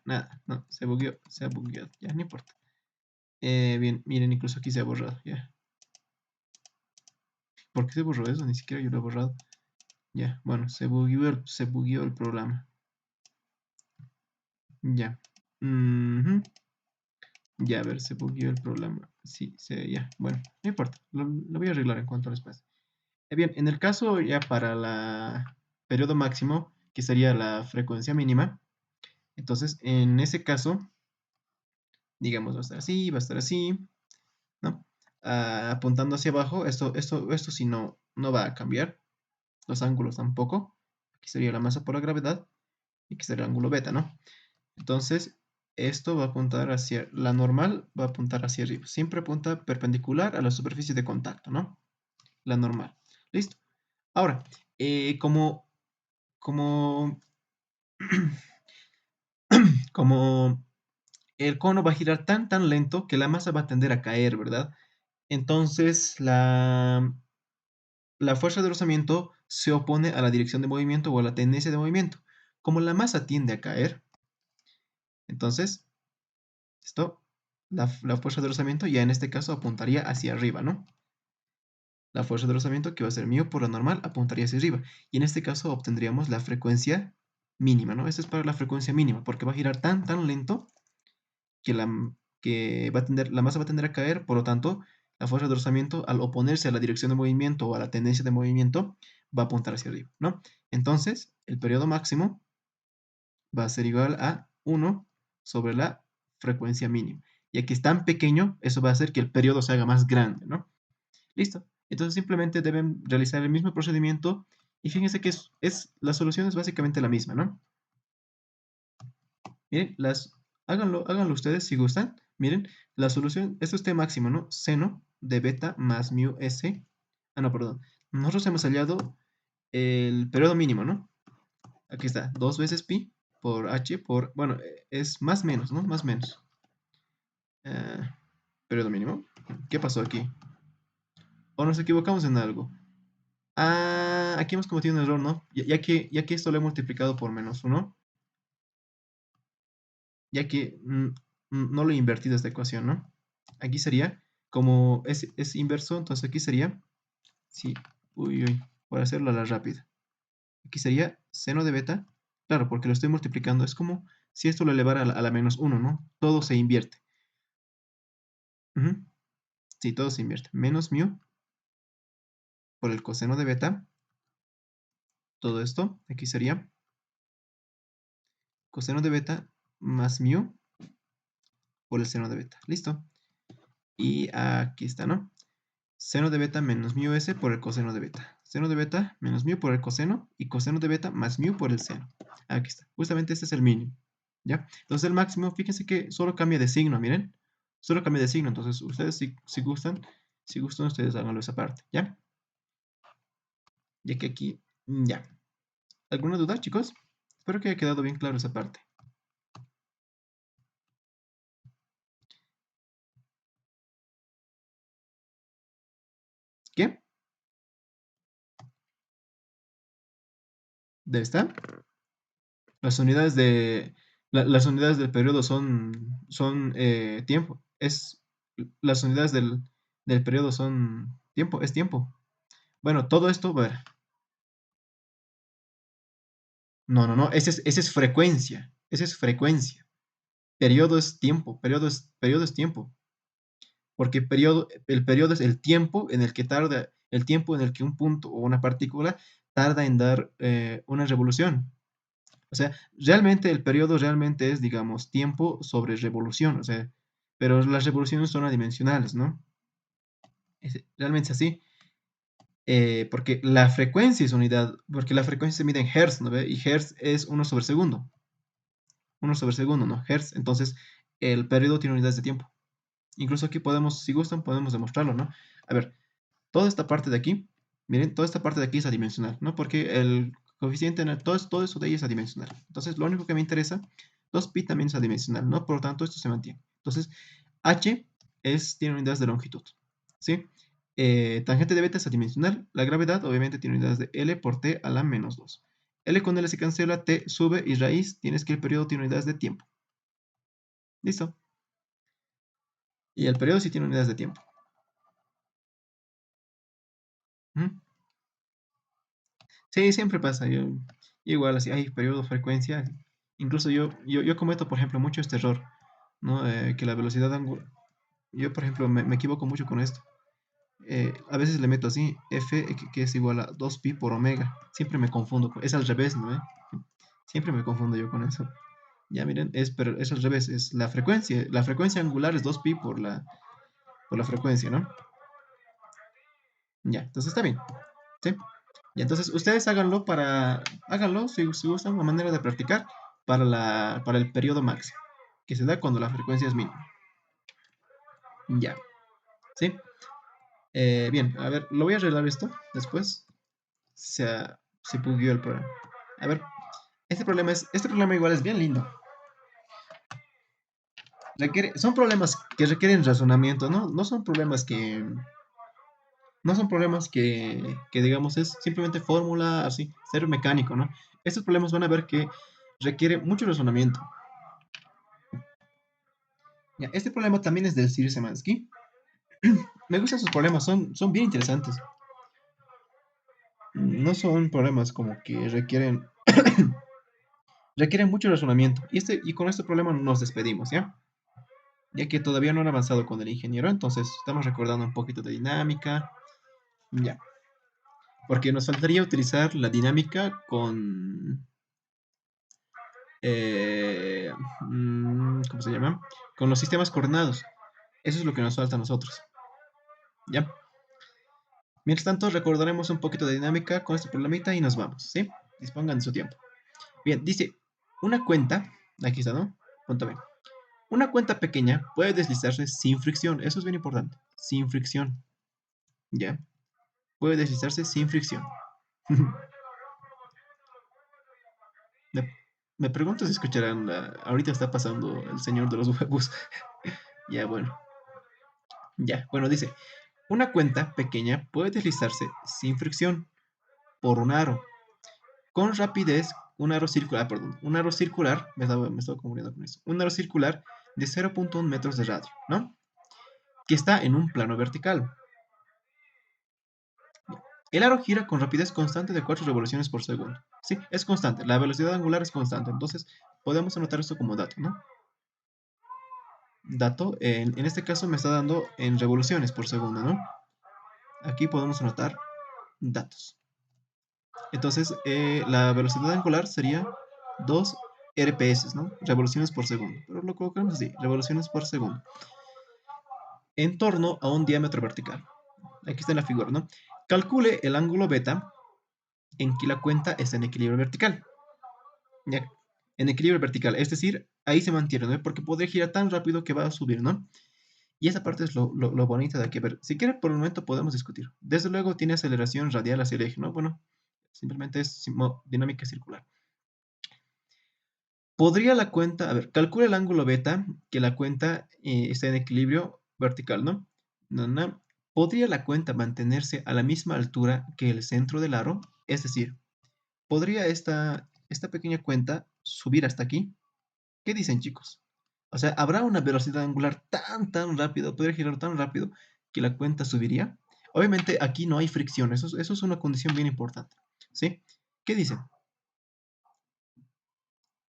Nada, no, se ha bugueado, ya, no importa. Bien, miren, incluso aquí se ha borrado, ya. ¿Por qué se borró eso? Ni siquiera yo lo he borrado. Ya, bueno, se bugueó el programa. Ya. Ujú. Ya, a ver, se bugueó el programa. Sí, ya. Bueno, no importa. Lo voy a arreglar en cuanto les pase. Bien, en el caso ya para la periodo máximo, que sería la frecuencia mínima, entonces en ese caso, digamos, va a estar así, va a estar así, ¿no? Apuntando hacia abajo, esto sí no va a cambiar. Los ángulos tampoco. Aquí sería la masa por la gravedad y aquí sería el ángulo beta, ¿no? Entonces, esto va a apuntar hacia, la normal va a apuntar hacia arriba. Siempre apunta perpendicular a la superficie de contacto, ¿no? La normal. Listo. Ahora, como, como, como el cono va a girar tan lento que la masa va a tender a caer, ¿verdad? Entonces, la fuerza de rozamiento se opone a la dirección de movimiento o a la tendencia de movimiento. Como la masa tiende a caer, entonces, esto, la fuerza de rozamiento ya en este caso apuntaría hacia arriba, ¿no? La fuerza de rozamiento, que va a ser μ por la normal, apuntaría hacia arriba. Y en este caso obtendríamos la frecuencia mínima, ¿no? Esta es para la frecuencia mínima, porque va a girar tan lento que la masa va a tender a caer, por lo tanto, la fuerza de rozamiento, al oponerse a la dirección de movimiento o a la tendencia de movimiento, va a apuntar hacia arriba, ¿no? Entonces, el periodo máximo va a ser igual a 1 sobre la frecuencia mínima. Ya que es tan pequeño, eso va a hacer que el periodo se haga más grande, ¿no? Listo. Entonces simplemente deben realizar el mismo procedimiento y fíjense que la solución es básicamente la misma, ¿no? Miren, háganlo ustedes si gustan. Miren, la solución, esto es T máximo, ¿no? Seno de beta más mu s. Ah, no, perdón. Nosotros hemos hallado el periodo mínimo, ¿no? Aquí está, 2 veces pi por h por, bueno, es más menos, ¿no? Más menos. Periodo mínimo. ¿Qué pasó aquí? ¿O nos equivocamos en algo? Ah, aquí hemos cometido un error, ¿no? Ya que esto lo he multiplicado por -1, ya que no lo he invertido esta ecuación, ¿no? Aquí sería, como es inverso, entonces aquí sería, sí, uy, por hacerlo a la rápida. Aquí sería seno de beta, claro, porque lo estoy multiplicando, es como si esto lo elevara a la -1, ¿no? Todo se invierte. Ujú. Sí, todo se invierte. Menos mu por el coseno de beta, todo esto, aquí sería coseno de beta más mu por el seno de beta. Listo. Y aquí está, ¿no? Seno de beta menos mu s por el coseno de beta. Seno de beta menos mu por el coseno y coseno de beta más mu por el seno. Aquí está. Justamente este es el mínimo. ¿Ya? Entonces el máximo, fíjense que solo cambia de signo, miren. Solo cambia de signo. Entonces ustedes si gustan, ustedes háganlo esa parte. ¿Ya? Ya que aquí, ya. ¿Alguna duda, chicos? Espero que haya quedado bien claro esa parte. ¿Qué? ¿Debe estar? Las unidades las unidades del periodo son tiempo. Las unidades del periodo son tiempo, es tiempo. Bueno, todo esto, a ver, no, no, no, ese es frecuencia, esa es frecuencia. Periodo es tiempo, periodo es tiempo, porque el periodo es el tiempo en el que tarda, el tiempo en el que un punto o una partícula tarda en dar una revolución. O sea, realmente el periodo realmente es, digamos, tiempo sobre revolución, o sea, pero las revoluciones son adimensionales, ¿no? Realmente es así, porque la frecuencia es unidad, porque la frecuencia se mide en hertz, ¿no ve? Y hertz es uno sobre segundo, ¿no? Hertz, entonces el periodo tiene unidades de tiempo. Incluso aquí podemos, si gustan, podemos demostrarlo, ¿no? A ver, toda esta parte de aquí, miren, toda esta parte de aquí es adimensional, ¿no? Porque el coeficiente, todo eso de ahí es adimensional. Entonces, lo único que me interesa, 2pi también es adimensional, ¿no? Por lo tanto, esto se mantiene. Entonces, h tiene unidades de longitud, ¿sí? Tangente de beta es adimensional. La gravedad, obviamente, tiene unidades de L por T a la menos 2. L con L se cancela, T sube y raíz, tienes que el periodo tiene unidades de tiempo. ¿Listo? Y el periodo sí tiene unidades de tiempo. ¿Mm? Sí, siempre pasa. Yo igual, así, hay periodo, frecuencia. Incluso yo cometo, por ejemplo, mucho este error, ¿no? Que la velocidad angular. Yo, por ejemplo, me equivoco mucho con esto. A veces le meto así, f, que es igual a 2pi por omega. Siempre me confundo. Es al revés, ¿no? Siempre me confundo yo con eso. Ya miren, pero es al revés. Es la frecuencia. La frecuencia angular es 2pi por la frecuencia, ¿no? Ya, entonces está bien. ¿Sí? Y entonces ustedes háganlo si gustan, una manera de practicar para el periodo máximo, que se da cuando la frecuencia es mínima. Ya, ¿sí? Bien, a ver, lo voy a arreglar esto después. Se bugueó el programa. A ver, este problema igual es bien lindo. Son problemas que requieren razonamiento, ¿no? No son problemas que digamos, es simplemente fórmula, así, ser mecánico, ¿no? Estos problemas van a ver que requiere mucho razonamiento. Ya, este problema también es del Sir Semansky. Me gustan sus problemas, son bien interesantes. No son problemas como que requieren mucho razonamiento. Y con este problema nos despedimos, ¿ya? Ya que todavía no han avanzado con el ingeniero, entonces estamos recordando un poquito de dinámica, ya. Porque nos faltaría utilizar la dinámica ¿cómo se llama? Con los sistemas coordenados. Eso es lo que nos falta a nosotros, ¿ya? Mientras tanto, recordaremos un poquito de dinámica con este problemita y nos vamos, ¿sí? Dispongan de su tiempo. Bien, dice, una cuenta, aquí está, ¿no? Punto B. Una cuenta pequeña puede deslizarse sin fricción, eso es bien importante, sin fricción, ¿ya? Puede deslizarse sin fricción. me, me pregunto si escucharán, ahorita está pasando el señor de los huevos. Ya, bueno, ya, bueno, dice, una cuenta pequeña puede deslizarse sin fricción por un aro con rapidez, un aro circular, me estaba confundiendo con eso, un aro circular de 0.1 metros de radio, ¿no? Que está en un plano vertical. El aro gira con rapidez constante de 4 revoluciones por segundo. Sí, es constante, la velocidad angular es constante, entonces podemos anotar esto como dato, ¿no? Dato, en este caso me está dando en revoluciones por segundo, ¿no? Aquí podemos anotar datos. Entonces, la velocidad angular sería 2 RPS, ¿no? Revoluciones por segundo. Pero lo colocamos así, revoluciones por segundo. En torno a un diámetro vertical. Aquí está en la figura, ¿no? Calcule el ángulo beta en que la cuenta está en equilibrio vertical. ¿Ya? En equilibrio vertical, es decir, ahí se mantiene, ¿no? Porque podría girar tan rápido que va a subir, ¿no? Y esa parte es lo bonito de aquí. A ver, si quiere, por el momento podemos discutir. Desde luego tiene aceleración radial hacia el eje, ¿no? Bueno, simplemente es dinámica circular. Podría la cuenta, a ver, calcula el ángulo beta que la cuenta está en equilibrio vertical, ¿no? No, no. ¿Podría la cuenta mantenerse a la misma altura que el centro del aro? Es decir, ¿podría esta pequeña cuenta subir hasta aquí? ¿Qué dicen, chicos? O sea, ¿habrá una velocidad angular tan rápido, podría girar tan rápido que la cuenta subiría? Obviamente aquí no hay fricción, eso es una condición bien importante, ¿sí? ¿Qué dicen?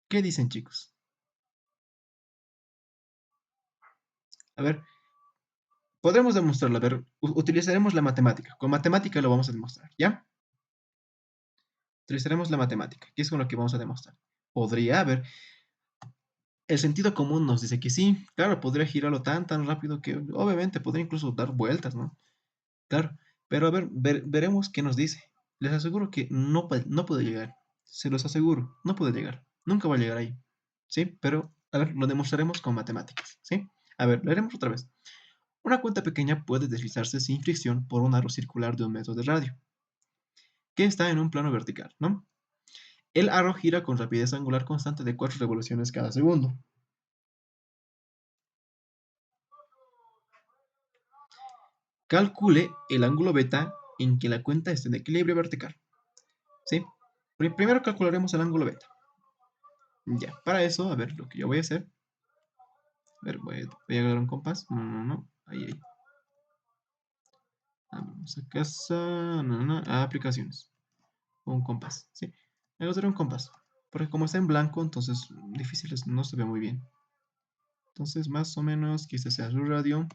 ¿Qué dicen, chicos? A ver, podremos demostrarlo. A ver, utilizaremos la matemática. Con matemática lo vamos a demostrar, ¿ya? Utilizaremos la matemática, que es con lo que vamos a demostrar. Podría haber. El sentido común nos dice que sí, claro, podría girarlo tan rápido que obviamente podría incluso dar vueltas, ¿no? Claro, pero a ver, veremos qué nos dice. Les aseguro que no puede llegar. Se los aseguro, no puede llegar. Nunca va a llegar ahí. ¿Sí? Pero, a ver, lo demostraremos con matemáticas. ¿Sí? A ver, lo haremos otra vez. Una cuenta pequeña puede deslizarse sin fricción por un aro circular de 1 metro de radio, que está en un plano vertical, ¿no? El aro gira con rapidez angular constante de 4 revoluciones cada segundo. Calcule el ángulo beta en que la cuenta esté en equilibrio vertical. ¿Sí? Primero calcularemos el ángulo beta. Ya, para eso, a ver, lo que yo voy a hacer. A ver, voy a agarrar un compás. No. Ahí. Vamos a casa. A aplicaciones. Un compás, ¿sí? Voy a usar un compás. Porque como está en blanco, entonces difícil no se ve muy bien. Entonces, más o menos, que este sea su radio.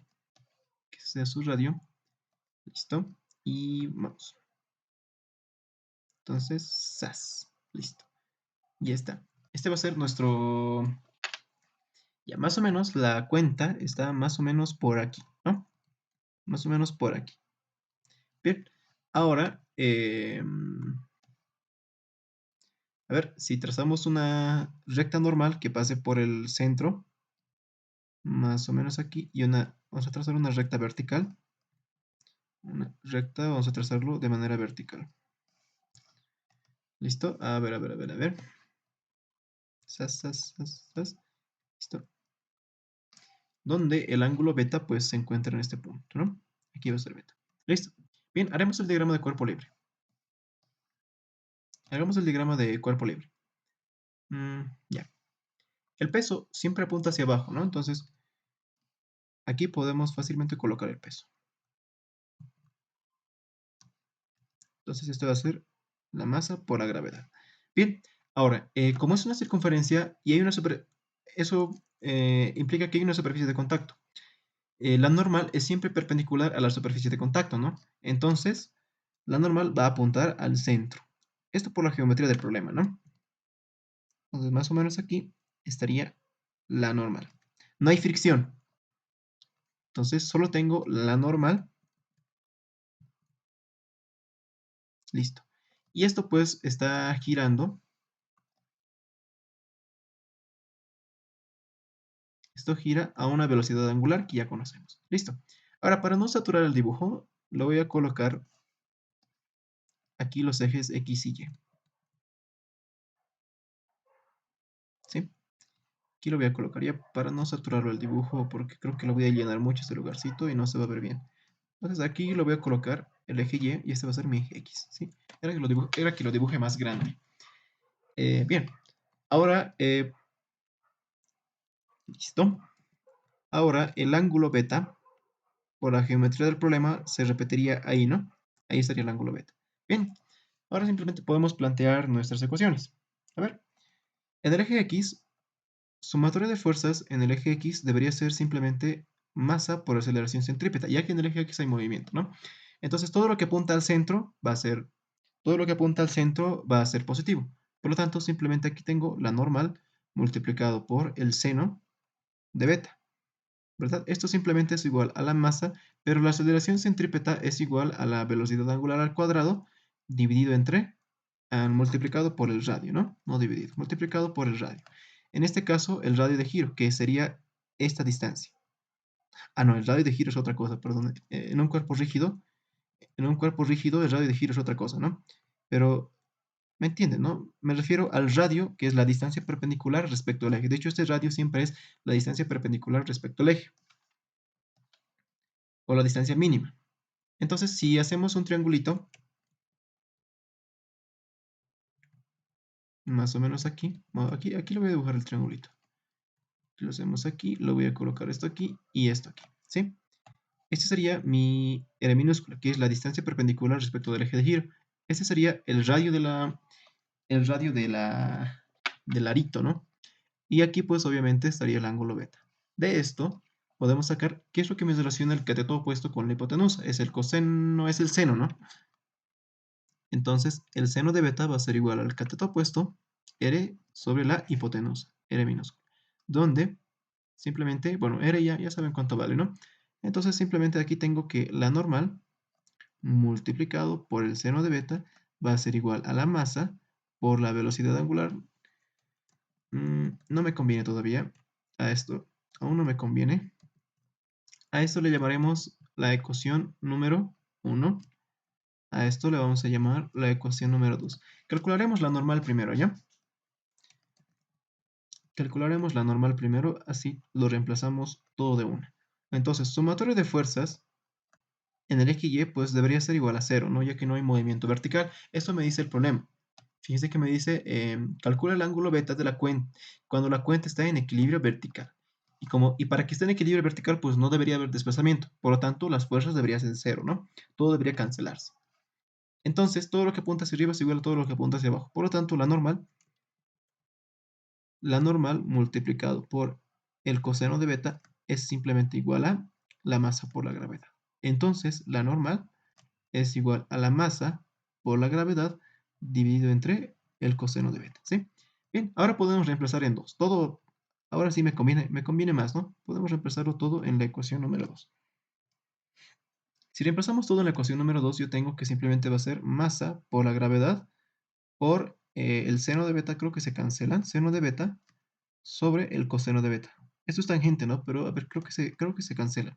Que este sea su radio. Listo. Y vamos. Entonces, ¡zas! Listo. Y ya está. Este va a ser nuestro. Ya, más o menos la cuenta está más o menos por aquí, ¿no? Más o menos por aquí. Bien. Ahora, a ver, si trazamos una recta normal que pase por el centro, más o menos aquí, y vamos a trazar una recta vertical. Una recta, vamos a trazarlo de manera vertical. ¿Listo? A ver. Sas. Listo. Donde el ángulo beta pues se encuentra en este punto, ¿no? Aquí va a ser beta. Listo. Bien, haremos el diagrama de cuerpo libre. Hagamos el diagrama de cuerpo libre. Ya. El peso siempre apunta hacia abajo, ¿no? Entonces, aquí podemos fácilmente colocar el peso. Entonces, esto va a ser la masa por la gravedad. Bien, ahora, como es una circunferencia y hay una eso implica que hay una superficie de contacto. La normal es siempre perpendicular a la superficie de contacto, ¿no? Entonces, la normal va a apuntar al centro. Esto por la geometría del problema, ¿no? Entonces, más o menos aquí estaría la normal. No hay fricción. Entonces, solo tengo la normal. Listo. Y esto pues está girando. Esto gira a una velocidad angular que ya conocemos. Listo. Ahora, para no saturar el dibujo, lo voy a colocar aquí los ejes X y Y. ¿Sí? Aquí lo voy a colocar ya para no saturarlo el dibujo, porque creo que lo voy a llenar mucho este lugarcito y no se va a ver bien. Entonces aquí lo voy a colocar el eje Y y este va a ser mi eje X. ¿Sí? Era que lo dibuje más grande. Bien. Ahora, listo. Ahora el ángulo beta, por la geometría del problema, se repetiría ahí, ¿no? Ahí estaría el ángulo beta. Bien. Ahora simplemente podemos plantear nuestras ecuaciones. A ver. En el eje X, sumatoria de fuerzas en el eje X debería ser simplemente masa por aceleración centrípeta, ya que en el eje X hay movimiento, ¿no? Entonces todo lo que apunta al centro va a ser, todo lo que apunta al centro va a ser positivo. Por lo tanto, simplemente aquí tengo la normal multiplicado por el seno de beta, ¿verdad? Esto simplemente es igual a la masa, pero la aceleración centrípeta es igual a la velocidad angular al cuadrado dividido entre multiplicado por el radio, ¿no? No dividido, multiplicado por el radio. En este caso, el radio de giro, que sería esta distancia. No, el radio de giro es otra cosa, perdón. En un cuerpo rígido, el radio de giro es otra cosa, ¿no? Pero, ¿me entienden, no? Me refiero al radio, que es la distancia perpendicular respecto al eje. De hecho, este radio siempre es la distancia perpendicular respecto al eje, o la distancia mínima. Entonces, si hacemos un triangulito, más o menos aquí. Bueno, aquí le voy a dibujar el triangulito. Lo hacemos aquí, lo voy a colocar esto aquí y esto aquí, ¿sí? Este sería mi R minúscula, que es la distancia perpendicular respecto del eje de giro. Este sería el radio del arito, ¿no? Y aquí pues obviamente estaría el ángulo beta. De esto podemos sacar qué es lo que me relaciona el cateto opuesto con la hipotenusa. Es el coseno, es el seno, ¿no? Entonces el seno de beta va a ser igual al cateto opuesto R sobre la hipotenusa, R minúscula. Donde simplemente, bueno, R ya saben cuánto vale, ¿no? Entonces simplemente aquí tengo que la normal multiplicado por el seno de beta va a ser igual a la masa por la velocidad angular. No me conviene todavía. A esto aún no me conviene. A esto le llamaremos la ecuación número 1. A esto le vamos a llamar la ecuación número 2. Calcularemos la normal primero, ¿ya? Calcularemos la normal primero, así lo reemplazamos todo de una. Entonces, sumatorio de fuerzas en el eje Y pues debería ser igual a cero, ¿no? Ya que no hay movimiento vertical. Esto me dice el problema. Fíjense que me dice, calcula el ángulo beta de la cuenta cuando la cuenta está en equilibrio vertical. Y para que esté en equilibrio vertical, pues no debería haber desplazamiento. Por lo tanto, las fuerzas deberían ser cero, ¿no? Todo debería cancelarse. Entonces, todo lo que apunta hacia arriba es igual a todo lo que apunta hacia abajo. Por lo tanto, la normal multiplicado por el coseno de beta es simplemente igual a la masa por la gravedad. Entonces, la normal es igual a la masa por la gravedad dividido entre el coseno de beta, ¿sí? Bien, ahora podemos reemplazar en 2. Todo, ahora sí me conviene más, ¿no? Podemos reemplazarlo todo en la ecuación número 2. Si reemplazamos todo en la ecuación número 2, yo tengo que simplemente va a ser masa por la gravedad por el seno de beta, creo que se cancelan, seno de beta sobre el coseno de beta. Esto es tangente, ¿no? Pero a ver, creo que se cancela.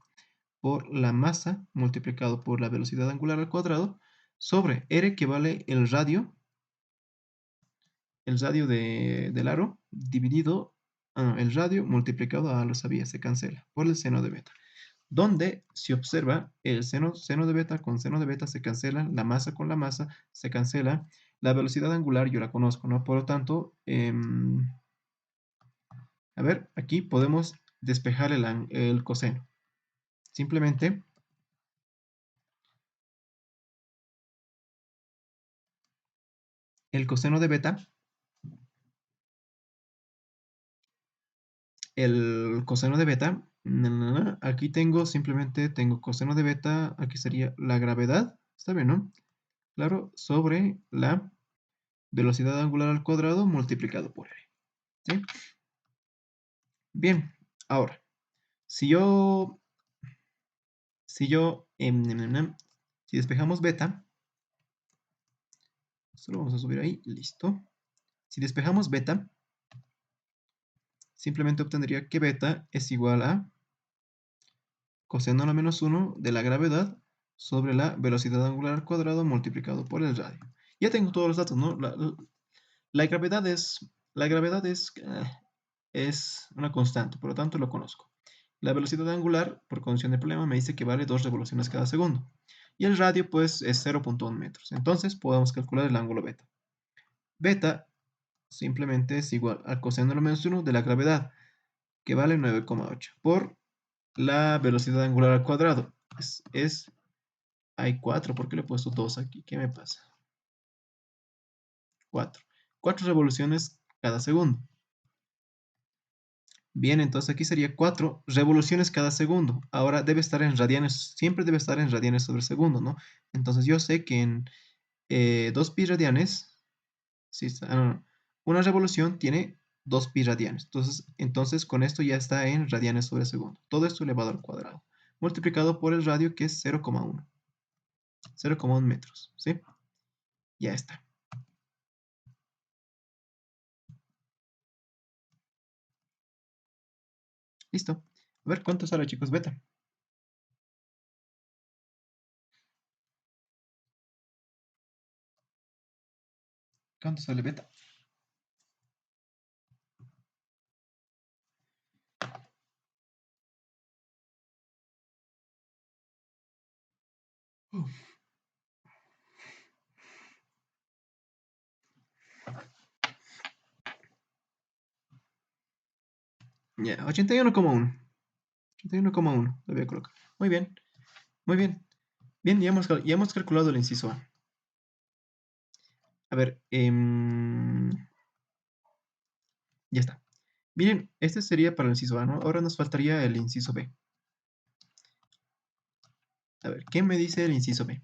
Por la masa multiplicado por la velocidad angular al cuadrado sobre r, que vale el radio del aro dividido, el radio multiplicado lo sabía, se cancela por el seno de beta. Donde, si observa, el seno de beta con seno de beta se cancela, la masa con la masa se cancela, la velocidad angular yo la conozco, ¿no? Por lo tanto, a ver, aquí podemos despejar el coseno. Simplemente el coseno de beta, aquí simplemente tengo coseno de beta, aquí sería la gravedad, está bien, ¿no? Claro, sobre la velocidad angular al cuadrado multiplicado por r, ¿sí? Bien, ahora, si yo, si yo, si despejamos beta, esto lo vamos a subir ahí, listo. Si despejamos beta, simplemente obtendría que beta es igual a coseno a la menos 1 de la gravedad sobre la velocidad angular al cuadrado multiplicado por el radio. Ya tengo todos los datos, ¿no? La gravedad es una constante, por lo tanto lo conozco. La velocidad angular, por condición de problema, me dice que vale 2 revoluciones cada segundo. Y el radio, pues, es 0.1 metros. Entonces, podemos calcular el ángulo beta. Beta simplemente es igual al coseno a la menos 1 de la gravedad, que vale 9,8, por la velocidad angular al cuadrado. Hay 4, ¿por qué le he puesto 2 aquí? ¿Qué me pasa? 4. 4 revoluciones cada segundo. Bien, entonces aquí sería 4 revoluciones cada segundo. Ahora debe estar en radianes, siempre debe estar en radianes sobre segundo, ¿no? Entonces yo sé que en 2 pi radianes, sí, no, una revolución tiene 2 pi radianes. Entonces con esto ya está en radianes sobre segundo. Todo esto elevado al cuadrado, multiplicado por el radio, que es 0,1. 0,1 metros, ¿sí? Ya está. Listo. A ver, ¿cuánto sale, chicos? Beta. ¿Cuánto sale beta? Ya, 81,1. 81,1 lo voy a colocar. Muy bien, muy bien. Bien, ya hemos calculado el inciso A. A ver, ya está. Miren, este sería para el inciso A, ¿no? Ahora nos faltaría el inciso B. A ver, ¿qué me dice el inciso B?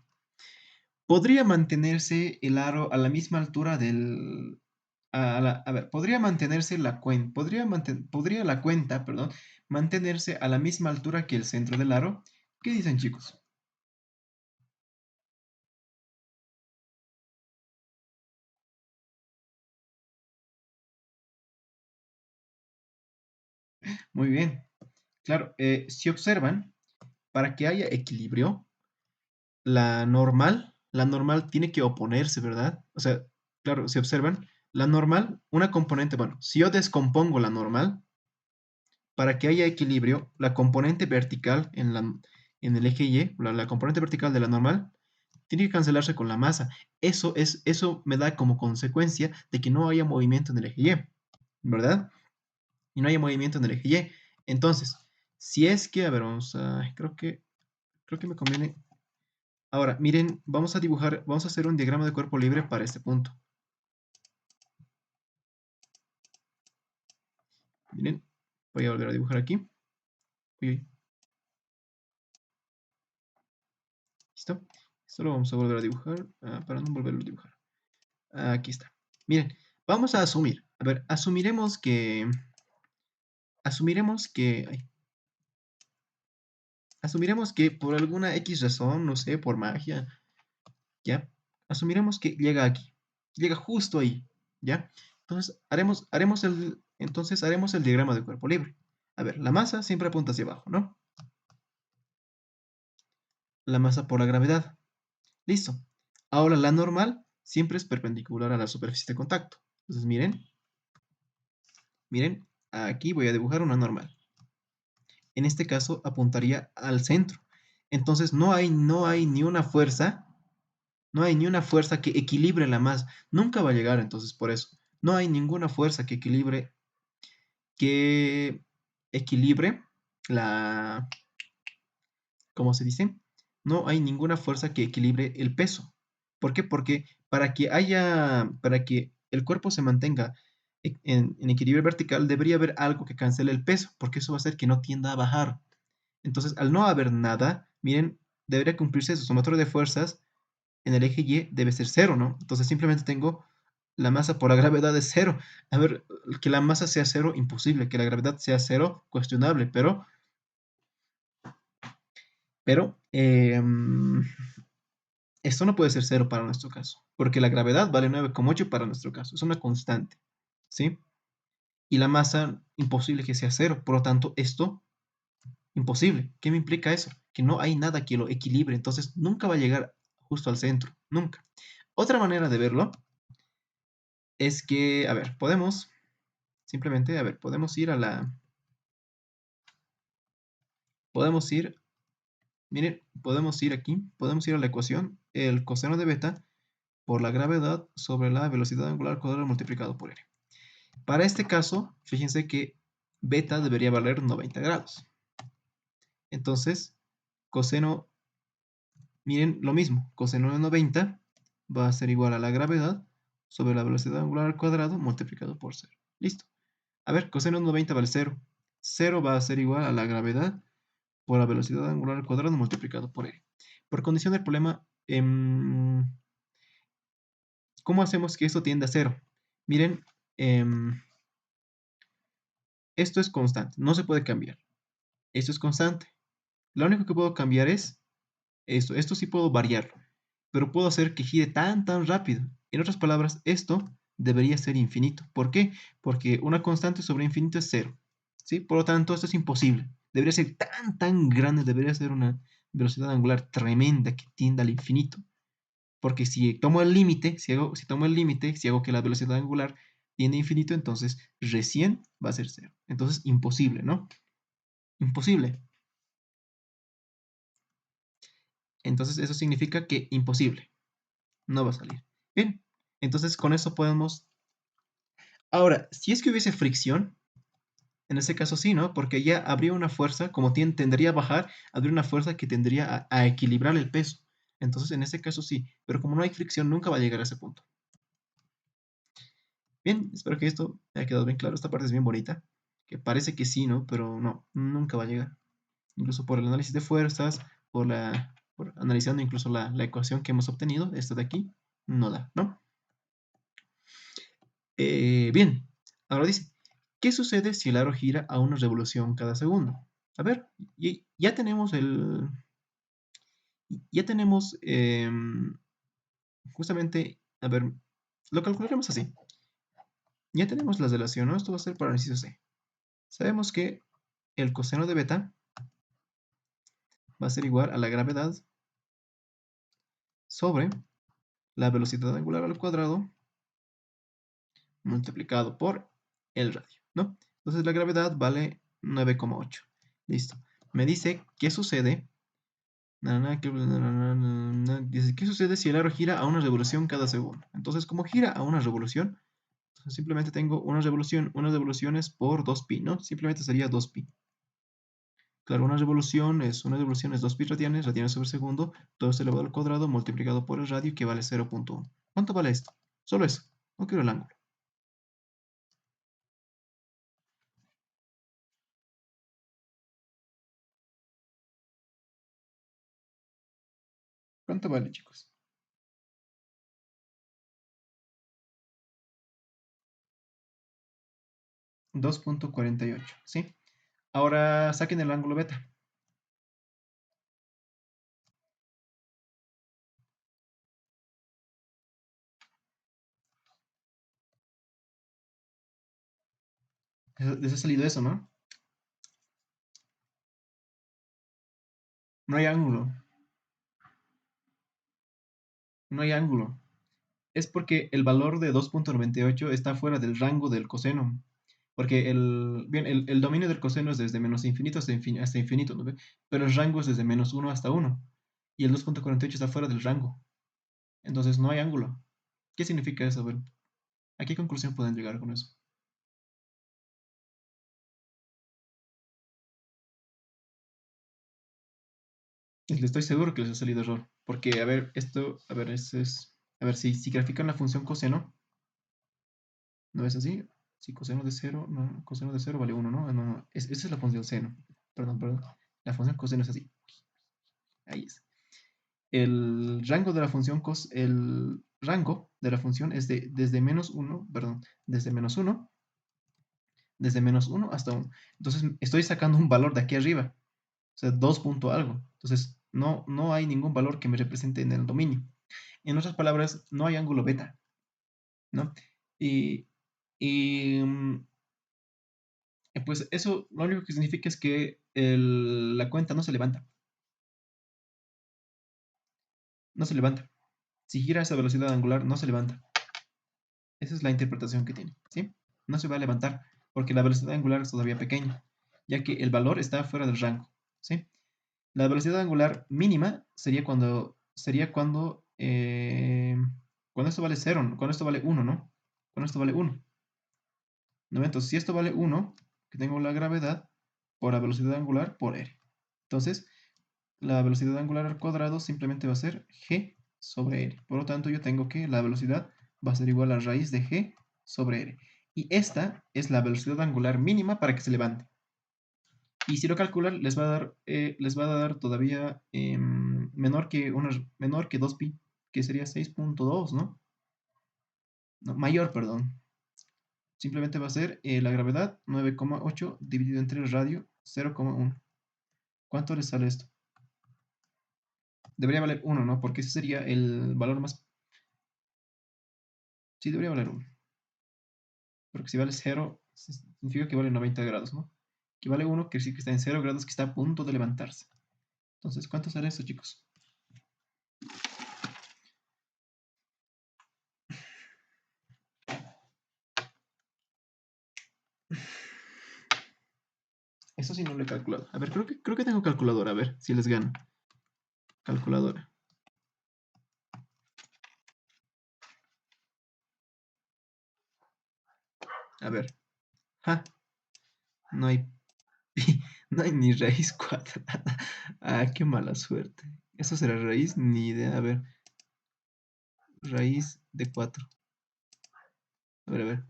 ¿Podría mantenerse el aro a la misma altura del... a ver, podría mantenerse la cuenta, podría la cuenta, perdón, mantenerse a la misma altura que el centro del aro? ¿Qué dicen, chicos? Muy bien. Claro, si observan, para que haya equilibrio, la normal tiene que oponerse, ¿verdad? O sea, claro, si observan, la normal, una componente, bueno, si yo descompongo la normal, para que haya equilibrio, la componente vertical en el eje Y, la componente vertical de la normal, tiene que cancelarse con la masa. Eso me da como consecuencia de que no haya movimiento en el eje Y, ¿verdad? Y no haya movimiento en el eje Y. Entonces, si es que, a ver, creo que me conviene. Ahora, miren, vamos a hacer un diagrama de cuerpo libre para este punto. Miren, voy a volver a dibujar aquí. Uy, uy, ¿listo? Esto lo vamos a volver a dibujar para no volverlo a dibujar. Aquí está. Miren, vamos a asumir. A ver, asumiremos que por alguna X razón, no sé, por magia, ¿ya? Asumiremos que llega aquí. Llega justo ahí, ¿ya? Entonces haremos el diagrama de cuerpo libre. A ver, la masa siempre apunta hacia abajo, ¿no? La masa por la gravedad. Listo. Ahora la normal siempre es perpendicular a la superficie de contacto. Entonces miren, aquí voy a dibujar una normal. En este caso apuntaría al centro. Entonces no hay ni una fuerza, no hay ni una fuerza que equilibre la masa. Nunca va a llegar, entonces por eso. No hay ninguna fuerza que equilibre la, ¿cómo se dice? No hay ninguna fuerza que equilibre el peso. ¿Por qué? Porque para que el cuerpo se mantenga en equilibrio vertical, debería haber algo que cancele el peso, porque eso va a hacer que no tienda a bajar. Entonces, al no haber nada, miren, debería cumplirse su sumatorio de fuerzas en el eje Y debe ser cero, ¿no? Entonces simplemente tengo la masa por la gravedad de cero. A ver, que la masa sea cero, imposible. Que la gravedad sea cero, cuestionable. Pero esto no puede ser cero para nuestro caso, porque la gravedad vale 9,8 para nuestro caso. Es una constante, ¿sí? Y la masa, imposible que sea cero. Por lo tanto, esto, imposible. ¿Qué me implica eso? Que no hay nada que lo equilibre. Entonces, nunca va a llegar justo al centro. Nunca. Otra manera de verlo es que, a ver, simplemente, a ver, podemos ir, miren, podemos ir a la ecuación, el coseno de beta por la gravedad sobre la velocidad angular cuadrada multiplicado por r. Para este caso, fíjense que beta debería valer 90 grados. Entonces, coseno, miren lo mismo, coseno de 90 va a ser igual a la gravedad sobre la velocidad angular al cuadrado multiplicado por cero. Listo. A ver, coseno de 90 vale cero. Cero va a ser igual a la gravedad por la velocidad angular al cuadrado multiplicado por r. Por condición del problema, ¿cómo hacemos que esto tienda a cero? Miren, esto es constante, no se puede cambiar. Esto es constante. Lo único que puedo cambiar es esto. Esto sí puedo variarlo, pero puedo hacer que gire tan rápido. En otras palabras, esto debería ser infinito. ¿Por qué? Porque una constante sobre infinito es cero. ¿Sí? Por lo tanto, esto es imposible. Debería ser tan grande, debería ser una velocidad angular tremenda que tienda al infinito. Porque si tomo el límite, si hago que la velocidad angular tiende a infinito, entonces recién va a ser cero. Entonces, imposible, ¿no? Imposible. Entonces, eso significa que imposible. No va a salir. Bien, entonces con eso podemos... Ahora, si es que hubiese fricción, En ese caso sí, ¿no? Porque ya habría una fuerza, como tendería a bajar, habría una fuerza que tendría a equilibrar el peso. Entonces, en ese caso sí, pero como no hay fricción, nunca va a llegar a ese punto. Bien, espero que esto haya quedado bien claro. Esta parte es bien bonita, que parece que sí, ¿no? Pero no, nunca va a llegar. Incluso por el análisis de fuerzas, por analizando incluso la ecuación que hemos obtenido, esta de aquí, no da, ¿no? Bien, ahora dice, ¿qué sucede si el aro gira a una revolución cada segundo? A ver, ya tenemos ya tenemos justamente, a ver, lo calcularemos así. Ya tenemos la relación, ¿no? Esto va a ser para el inciso C. Sabemos que el coseno de beta va a ser igual a la gravedad sobre la velocidad angular al cuadrado multiplicado por el radio, ¿no? Entonces la gravedad vale 9,8. Listo. Me dice qué sucede. Dice, ¿qué sucede si el aro gira a una revolución cada segundo? Entonces, como gira a una revolución, simplemente tengo una revolución, unas revoluciones por 2pi, ¿no? Simplemente sería 2pi. Claro, una revolución es 2pi radianes, radianes sobre segundo, todo esto elevado al cuadrado multiplicado por el radio, que vale 0,1. ¿Cuánto vale esto? Solo eso. No quiero el ángulo. ¿Cuánto vale, chicos? 2,48, ¿sí? Ahora saquen el ángulo beta. Les ha salido eso, ¿no? No hay ángulo. No hay ángulo. Es porque el valor de 2,98 está fuera del rango del coseno. Porque el dominio del coseno es desde menos infinito hasta infinito, ¿no ve? Pero el rango es desde -1 hasta 1. Y el 2,48 está fuera del rango. Entonces no hay ángulo. ¿Qué significa eso? A ver, ¿a qué conclusión pueden llegar con eso? Estoy seguro que les ha salido error. Porque, a ver, esto, a ver, esto es. A ver, si grafican la función coseno, ¿no es así? Si coseno de cero, no, coseno de cero vale 1, ¿no? No, no, esa es la función seno. Perdón, perdón. La función coseno es así. Ahí es. El rango de la función es desde -1, perdón, desde menos uno hasta 1. Entonces estoy sacando un valor de aquí arriba, o sea, 2 punto algo. Entonces no hay ningún valor que me represente en el dominio. En otras palabras, no hay ángulo beta, ¿no? Y, y pues eso lo único que significa es que la cuenta no se levanta, no se levanta. Si gira a esa velocidad angular, no se levanta. Esa es la interpretación que tiene, ¿sí? No se va a levantar porque la velocidad angular es todavía pequeña, ya que el valor está fuera del rango, ¿sí? La velocidad angular mínima cuando esto vale 0, cuando esto vale 1, ¿no? Cuando esto vale 1, ¿no? Entonces, si esto vale 1, que tengo la gravedad por la velocidad angular por r. Entonces, la velocidad angular al cuadrado simplemente va a ser g sobre r. Por lo tanto, yo tengo que la velocidad va a ser igual a raíz de g sobre r. Y esta es la velocidad angular mínima para que se levante. Y si lo calculan, les va a dar todavía menor que 2pi, que sería 6,2, ¿no? No, mayor, perdón. Simplemente va a ser la gravedad 9,8 dividido entre el radio 0,1. ¿Cuánto les sale esto? Debería valer 1, ¿no? Porque ese sería el valor más. Sí, debería valer 1. Porque si vale 0, significa que vale 90 grados, ¿no? Que vale 1, quiere decir que está en 0 grados, que está a punto de levantarse. Entonces, ¿cuánto sale esto, chicos? Eso sí no lo he calculado. A ver, creo que tengo calculadora. A ver si les gano. Calculadora. A ver. Ja, No hay pi, no hay ni raíz cuadrada. Ah, qué mala suerte. ¿Eso será raíz? Ni idea. A ver, raíz de 4. A ver, a ver.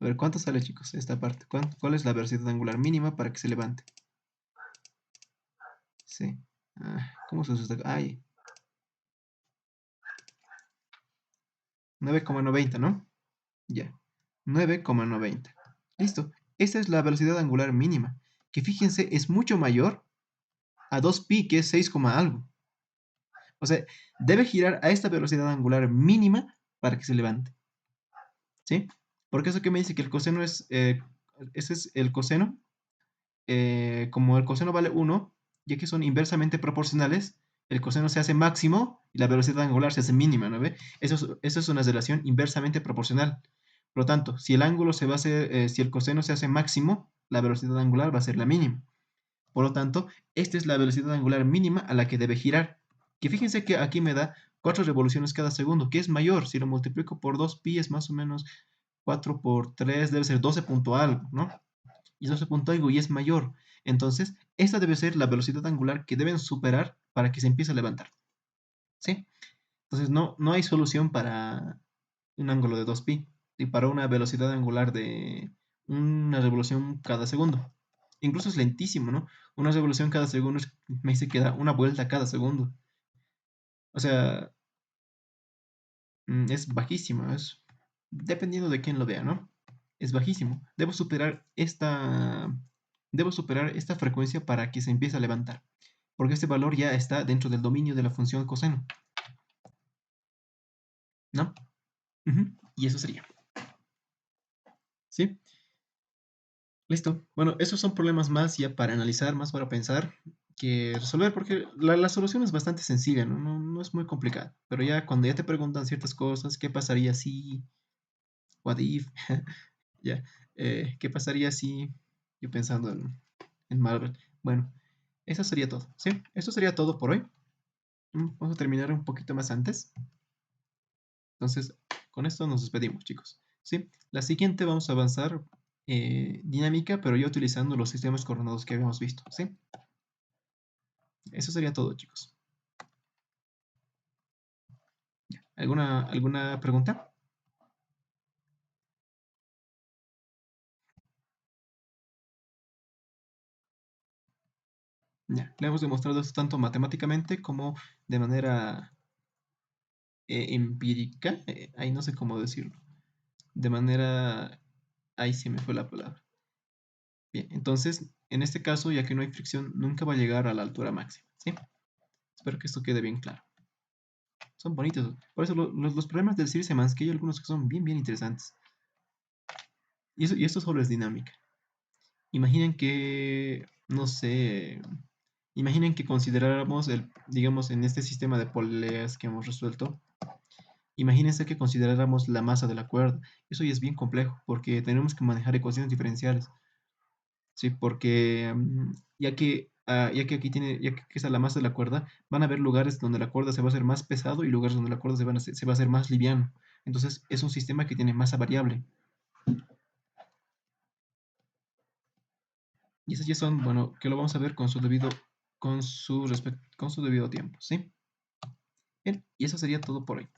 A ver, ¿cuánto sale, chicos? Esta parte. ¿Cuál es la velocidad angular mínima para que se levante? Sí. Ah, ¿cómo se usa? Ay, 9,90, ¿no? Ya. 9,90. Listo. Esta es la velocidad angular mínima, que fíjense, es mucho mayor a 2pi, que es 6, algo. O sea, debe girar a esta velocidad angular mínima para que se levante. ¿Sí? Porque eso que me dice que el coseno es, ese es el coseno, como el coseno vale 1, ya que son inversamente proporcionales, el coseno se hace máximo y la velocidad angular se hace mínima, ¿no ve? Eso es una relación inversamente proporcional. Por lo tanto, si el ángulo se va a hacer, si el coseno se hace máximo, la velocidad angular va a ser la mínima. Por lo tanto, esta es la velocidad angular mínima a la que debe girar. Que fíjense que aquí me da 4 revoluciones cada segundo, que es mayor. Si lo multiplico por 2pi es más o menos 4 por 3, debe ser 12 punto algo, ¿no? Y 12 punto algo y es mayor. Entonces, esta debe ser la velocidad angular que deben superar para que se empiece a levantar. ¿Sí? Entonces, no hay solución para un ángulo de 2pi y para una velocidad angular de una revolución cada segundo. Incluso es lentísimo, ¿no? Una revolución cada segundo me dice que da una vuelta cada segundo. O sea, es bajísimo, es dependiendo de quién lo vea, ¿no? Es bajísimo. Debo superar esta frecuencia para que se empiece a levantar, porque este valor ya está dentro del dominio de la función coseno, ¿no? Y eso sería, ¿sí? Listo. Bueno, esos son problemas más ya para analizar, más para pensar que resolver, porque la solución es bastante sencilla, ¿no? No es muy complicada. Pero ya cuando ya te preguntan ciertas cosas, ¿qué pasaría si? What if? Ya. ¿Qué pasaría si? Yo pensando en Marvel. Bueno, eso sería todo, ¿sí? Eso sería todo por hoy. Vamos a terminar un poquito más antes. Entonces, con esto nos despedimos, chicos. ¿Sí? La siguiente vamos a avanzar dinámica, pero ya utilizando los sistemas coordenados que habíamos visto. ¿Sí? Eso sería todo, chicos. ¿Alguna pregunta? Ya, le hemos demostrado esto tanto matemáticamente como de manera empírica. Ahí no sé cómo decirlo. De manera... Ahí sí me fue la palabra. Bien, entonces, en este caso, ya que no hay fricción, nunca va a llegar a la altura máxima. ¿Sí? Espero que esto quede bien claro. Son bonitos. Por eso los problemas del Sirsemans, que hay algunos que son bien, bien interesantes. Y esto solo es dinámica. Imaginen que, no sé, imaginen que consideráramos, digamos, en este sistema de poleas que hemos resuelto, imagínense que consideráramos la masa de la cuerda. Eso ya es bien complejo, porque tenemos que manejar ecuaciones diferenciales. Sí, porque ya que aquí ya que está la masa de la cuerda, van a haber lugares donde la cuerda se va a hacer más pesado y lugares donde la cuerda se va a hacer más liviano. Entonces es un sistema que tiene masa variable. Y esas ya son, bueno, que lo vamos a ver con su debido tiempo, ¿sí? Bien, y eso sería todo por hoy.